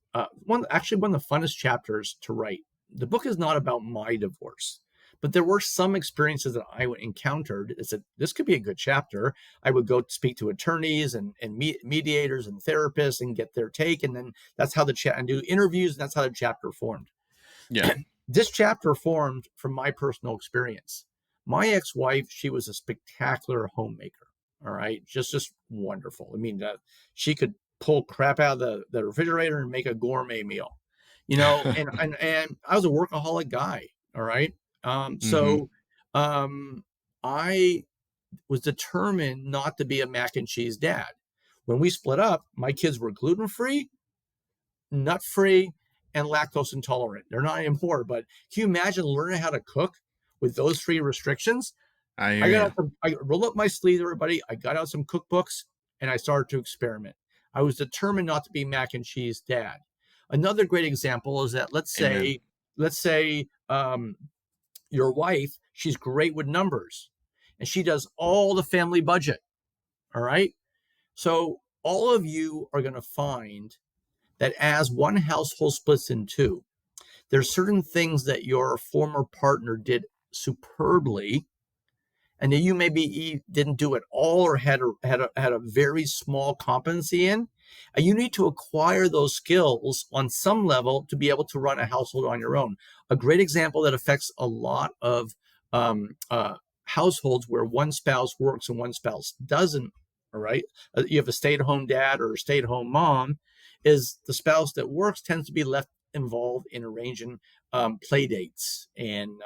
one of the funnest chapters to write. The book is not about my divorce, but there were some experiences that I encountered. It said this could be a good chapter. I would go speak to attorneys and mediators and therapists and get their take, and then that's how the chat and do interviews. And that's how the chapter formed. Yeah. This chapter formed from my personal experience. My ex-wife, she was a spectacular homemaker. All right, just wonderful. I mean, she could pull crap out of the refrigerator and make a gourmet meal, and I was a workaholic guy. All right, Hmm. so I was determined not to be a mac and cheese dad. When we split up, my kids were gluten free, nut free, and lactose intolerant. They're not anymore, but can you imagine learning how to cook with those three restrictions? I hear you. I rolled up my sleeves, everybody. I got out some cookbooks and I started to experiment. I was determined not to be mac and cheese dad. Another great example is that Amen. let's say your wife, she's great with numbers and she does all the family budget. All right. So all of you are going to find that as one household splits in two, there's certain things that your former partner did superbly and that you maybe didn't do it all or had a very small competency in. And you need to acquire those skills on some level to be able to run a household on your own. A great example that affects a lot of um, uh, households where one spouse works and one spouse doesn't. All right, you have a stay-at-home dad or a stay-at-home mom. Is the spouse that works tends to be left involved in arranging play dates and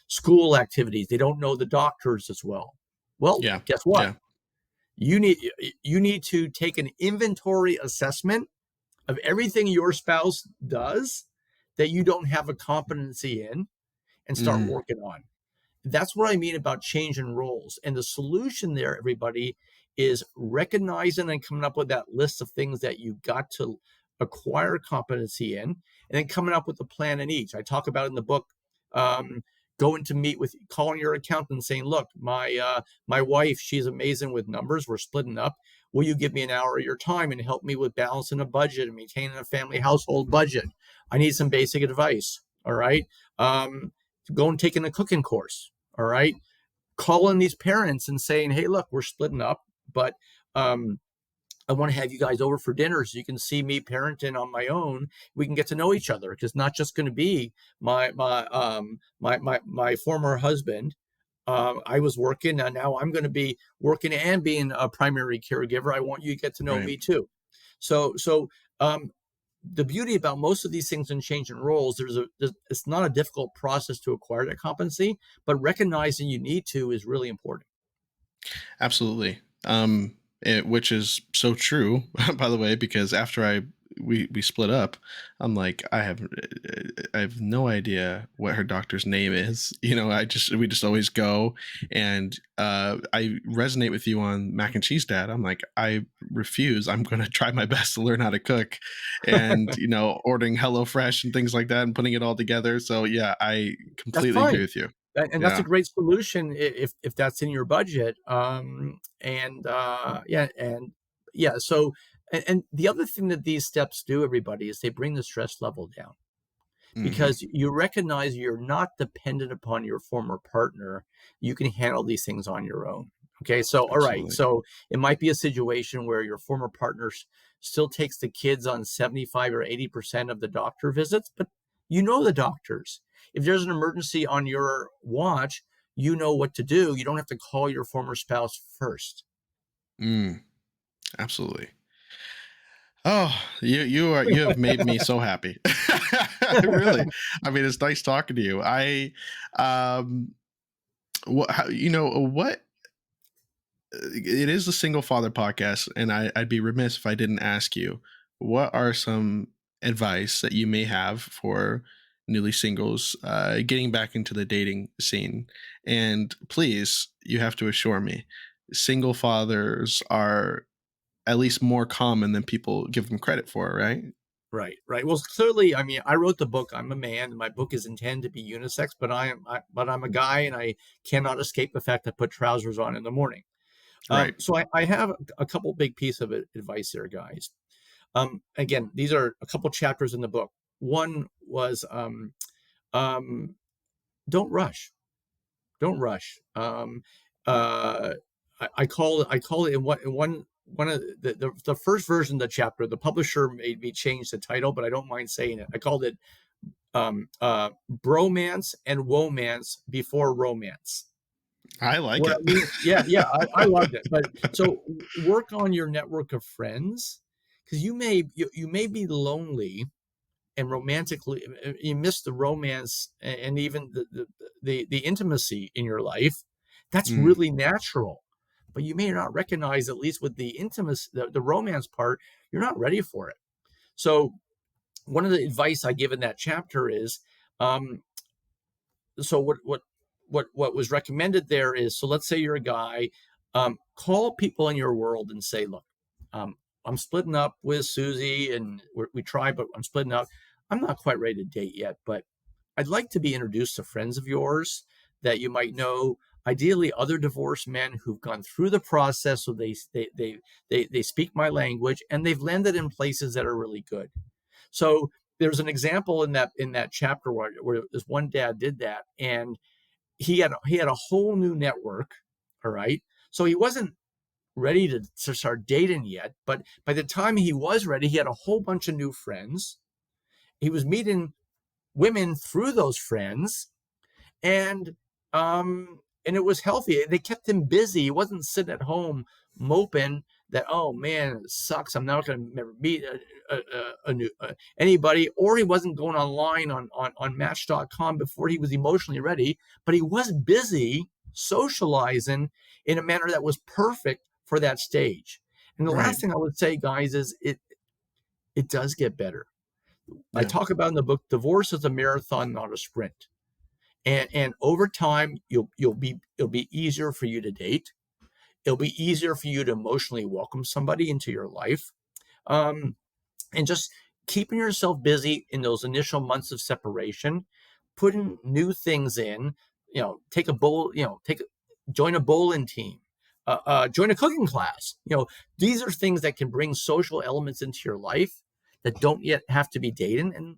school activities. They don't know the doctors as well. Well, Yeah. guess what? Yeah. You need you need to take an inventory assessment of everything your spouse does that you don't have a competency in and start Hmm. working on. That's what I mean about changing roles. And the solution there, everybody, is recognizing and coming up with that list of things that you got to acquire competency in, and then coming up with a plan in each. I talk about in the book, um, going to meet with, calling your accountant and saying, "Look, my wife, she's amazing with numbers. We're splitting up. Will you give me an hour of your time and help me with balancing a budget and maintaining a family household budget? I need some basic advice." All right. Go and take in a cooking course. All right, calling these parents and saying, hey, look, we're splitting up, but um, I want to have you guys over for dinner so you can see me parenting on my own. We can get to know each other, because not just going to be my former husband. I was working, and now I'm going to be working and being a primary caregiver. I want you to get to know Right. me too. So the beauty about most of these things in changing roles, it's not a difficult process to acquire that competency, but recognizing you need to is really important. Absolutely. Which is so true, by the way, because after we split up, I'm like, I have no idea what her doctor's name is. We just always go, and I resonate with you on mac and cheese, Dad. I'm like, I refuse. I'm going to try my best to learn how to cook, and ordering HelloFresh and things like that, and putting it all together. So yeah, I That's completely agree fine. with you. And that's a Yeah. great solution if that's in your budget. Yeah. So, and the other thing that these steps do, everybody, is they bring the stress level down, Hmm. because you recognize you're not dependent upon your former partner. You can handle these things on your own. Okay. So, all right. Absolutely. So it might be a situation where your former partner still takes the kids on 75 or 80% of the doctor visits, but you know the doctors. If there's an emergency on your watch, you know what to do. You don't have to call your former spouse first. Mm, absolutely. Oh, you have made me so happy. Really. I mean, it's nice talking to you. Um what how, what it is a single father podcast, and I'd be remiss if I didn't ask you, what are some advice that you may have for newly singles getting back into the dating scene? And please, you have to assure me, single fathers are at least more common than people give them credit for, right? Right, right. Well, clearly, I mean, I wrote the book. I'm a man, and my book is intended to be unisex. But I'm a guy, and I cannot escape the fact I put trousers on in the morning. Right. So I have a couple big pieces of advice here, guys. Again, these are a couple chapters in the book. One was um, don't rush. Don't rush. Uh, I call it in one of the first version of the chapter. The publisher made me change the title, but I don't mind saying it. I called it bromance and womance before romance. I like What I it. mean, yeah, I loved it. But so work on your network of friends, because you may be lonely and romantically, you miss the romance and even the intimacy in your life. That's Mm, really natural, but you may not recognize, at least with the intimacy, the romance part, you're not ready for it. So one of the advice I give in that chapter is, um, so what was recommended there is, so let's say you're a guy, call people in your world and say, look, um, I'm splitting up with Susie, and we tried, but I'm splitting up. I'm not quite ready to date yet, but I'd like to be introduced to friends of yours that you might know, ideally other divorced men who've gone through the process, so they speak my language, and they've landed in places that are really good. So there's an example in that chapter where this one dad did that, and he had a whole new network. All right, so he wasn't ready to start dating yet, but by the time he was ready, he had a whole bunch of new friends. He was meeting women through those friends, and and it was healthy. They kept him busy. He wasn't sitting at home moping that, oh man, it sucks, I'm not going to ever meet a new anybody. Or he wasn't going online on match.com before he was emotionally ready, but he was busy socializing in a manner that was perfect for that stage. And the right. last thing I would say, guys, is it does get better. I Yeah. talk about in the book, divorce is a marathon, not a sprint. And over time, it'll be easier for you to date. It'll be easier for you to emotionally welcome somebody into your life. Um, and just keeping yourself busy in those initial months of separation, putting new things in, take a bowl, join a bowling team, join a cooking class. These are things that can bring social elements into your life that don't yet have to be dating. And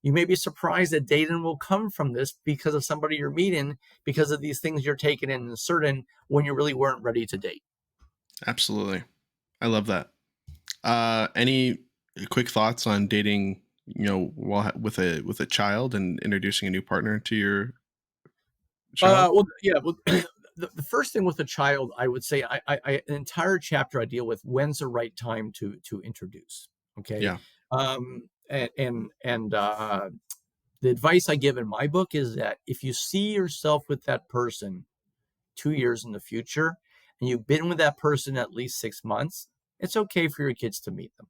You may be surprised that dating will come from this because of somebody you're meeting, because of these things you're taking in and inserting when you really weren't ready to date. Absolutely. I love that. Any quick thoughts on dating, with a child and introducing a new partner to your child? Well, yeah. Well, the first thing with a child, I would say, an entire chapter I deal with when's the right time to introduce. Okay, Yeah. and the advice I give in my book is that if you see yourself with that person 2 years in the future, and you've been with that person at least 6 months, it's okay for your kids to meet them.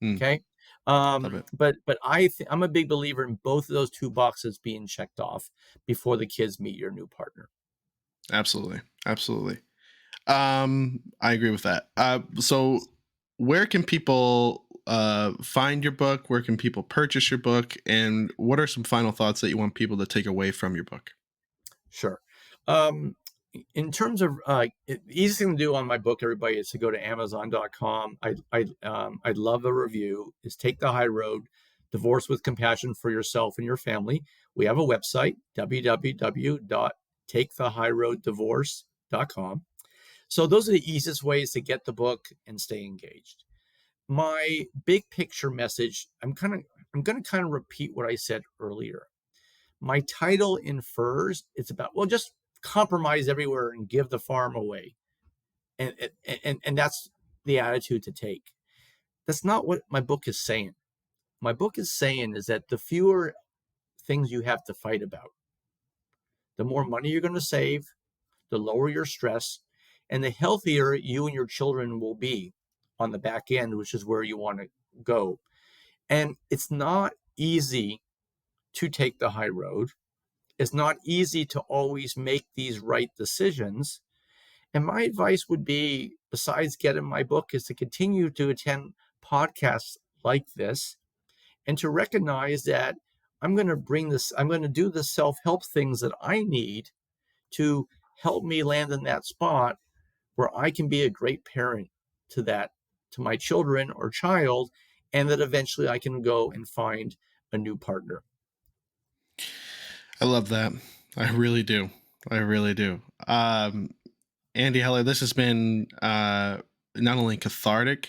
Mm, Okay. love it. But I'm a big believer in both of those two boxes being checked off before the kids meet your new partner. Absolutely. Absolutely. I agree with that. So where can people find your book? Where can people purchase your book? And what are some final thoughts that you want people to take away from your book? Sure. Um, in terms of the easiest thing to do on my book, everybody, is to go to Amazon.com. I'd love a review. Is Take the High Road: Divorce with Compassion for Yourself and Your Family. We have a website, www.takethehighroaddivorce.com. So those are the easiest ways to get the book and stay engaged. My big picture message, I'm going to kind of repeat what I said earlier. My title infers it's about, well, just compromise everywhere and give the farm away. And that's the attitude to take. That's not what my book is saying. My book is saying is that the fewer things you have to fight about, the more money you're going to save, the lower your stress, and the healthier you and your children will be on the back end, which is where you want to go. And it's not easy to take the high road. It's not easy to always make these right decisions. And my advice would be, besides getting my book, is to continue to attend podcasts like this and to recognize that I'm going to do the self help things that I need to help me land in that spot where I can be a great parent to that, to my children or child, and that eventually I can go and find a new partner. I love that. I really do. I really do. Andy Heller, this has been not only cathartic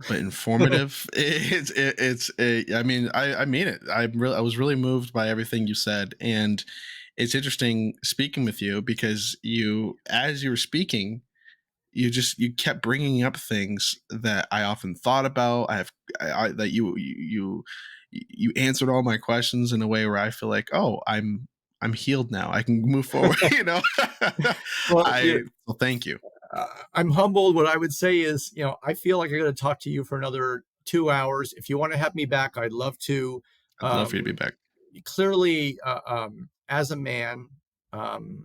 but informative. I mean, I mean it. I was really moved by everything you said, and it's interesting speaking with you because as you were speaking, you kept bringing up things that I often thought about. That you answered all my questions in a way where I feel like, oh, I'm healed now. I can move forward. Well, I well, thank you. I'm humbled. What I would say is, I feel like I'm going to talk to you for another 2 hours. If you want to have me back, I'd love to. I'd love for you to be Um, back. Clearly, as a man, and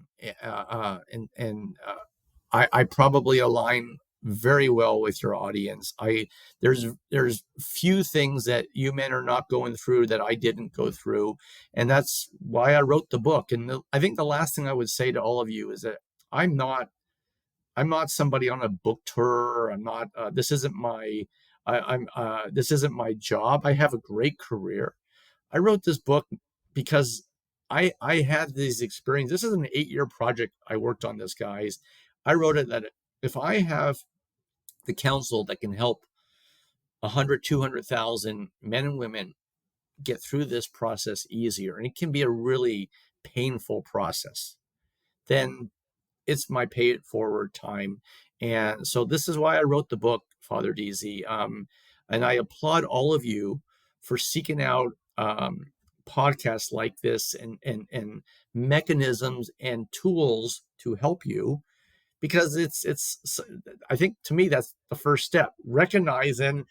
I probably align very well with your audience. There's few things that you men are not going through that I didn't go through, and that's why I wrote the book. And I think the last thing I would say to all of you is that I'm not I'm not somebody on a book tour. I'm not. This isn't my. I'm. This isn't my job. I have a great career. I wrote this book because I had these experiences. This is an 8-year project I worked on this, guys. I wrote it that if I have the counsel that can help 100, 200,000 men and women get through this process easier, and it can be a really painful process, then it's my pay it forward time. And so this is why I wrote the book, Father DZ. And I applaud all of you for seeking out podcasts like this and mechanisms and tools to help you, because it's I think, to me, that's the first step, recognizing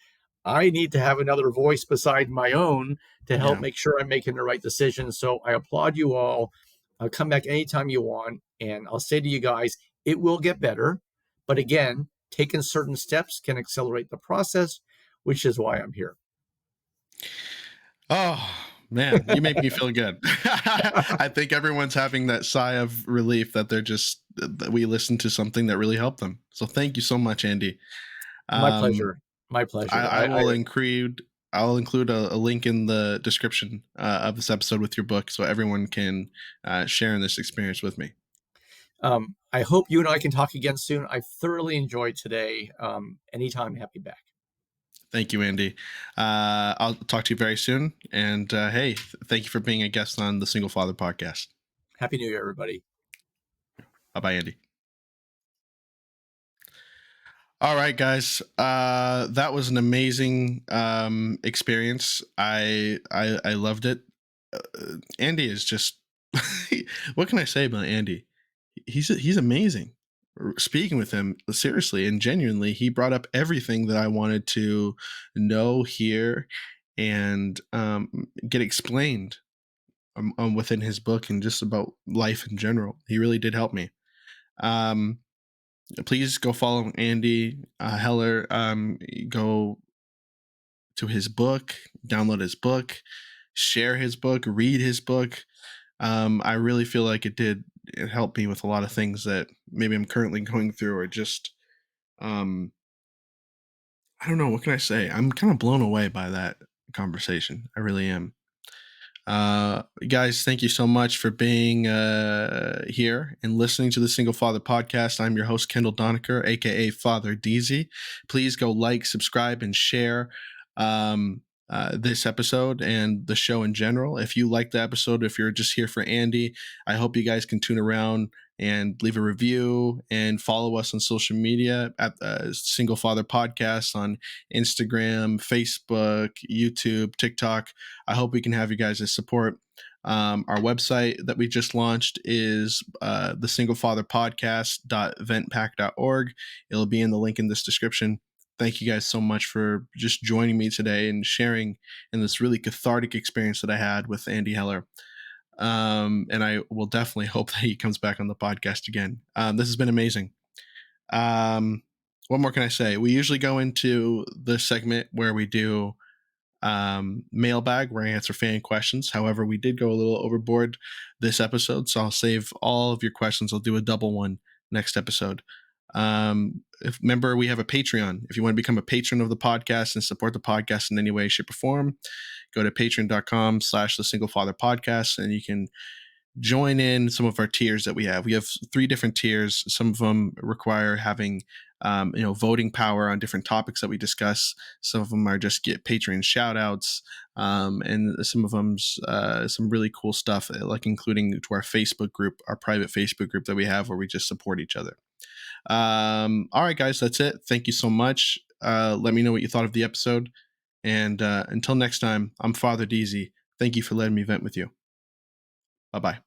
I need to have another voice beside my own to help Yeah. make sure I'm making the right decision. So I applaud you all. I'll come back anytime you want, and I'll say to you guys, it will get better, but again, taking certain steps can accelerate the process, which is why I'm here. Oh man, you make me feel good. I think everyone's having that sigh of relief that that we listened to something that really helped them. So thank you so much, Andy. My Um, pleasure. My I, pleasure. I will include I'll include a link in the description of this episode with your book, so everyone can share in this experience with me. I hope you and I can talk again soon. I thoroughly enjoyed today. Anytime, happy back. Thank you, Andy. I'll talk to you very soon. And hey, thank you for being a guest on the Single Father podcast. Happy New Year, everybody. Bye bye, Andy. All right, guys. That was an amazing experience. I loved it. Andy is just what can I say about Andy? He's amazing. Speaking with him seriously and genuinely, he brought up everything that I wanted to know, hear, and get explained within his book and just about life in general. He really did help me. Um, Please go follow Andy Heller. Go to his book, download his book, share his book, read his book. I really feel like it helped me with a lot of things that maybe I'm currently going through, or just um, I don't know, what can I say? I'm kind of blown away by that conversation. I really am. Guys, thank you so much for being here and listening to the Single Father podcast. I'm your host, Kendall Donaker, aka Father DZ. Please go like, subscribe, and share this episode and the show in general. If you like the episode, if you're just here for Andy, I hope you guys can tune around and leave a review and follow us on social media at Single Father Podcast on Instagram, Facebook, YouTube, TikTok. I hope we can have you guys' support. Our website that we just launched is the singlefatherpodcast.ventpack.org. It'll be in the link in this description. Thank you guys so much for just joining me today and sharing in this really cathartic experience that I had with Andy Heller. And I will definitely hope that he comes back on the podcast again. This has been amazing. What more can I say? We usually go into the segment where we do mailbag, where I answer fan questions. However, we did go a little overboard this episode, so I'll save all of your questions. I'll do a double one next episode. Remember, we have a Patreon. If you want to become a patron of the podcast and support the podcast in any way, shape, or form, go to patreon.com/the Single Father Podcast, and you can join in some of our tiers that we have. We have 3 different tiers. Some of them require having voting power on different topics that we discuss. Some of them are just get Patreon shout outs. And some of them's some really cool stuff, like including to our Facebook group, our private Facebook group that we have, where we just support each other. All right, guys, that's it. Thank you so much. Let me know what you thought of the episode. And until next time, I'm Father DZ. Thank you for letting me vent with you. Bye bye.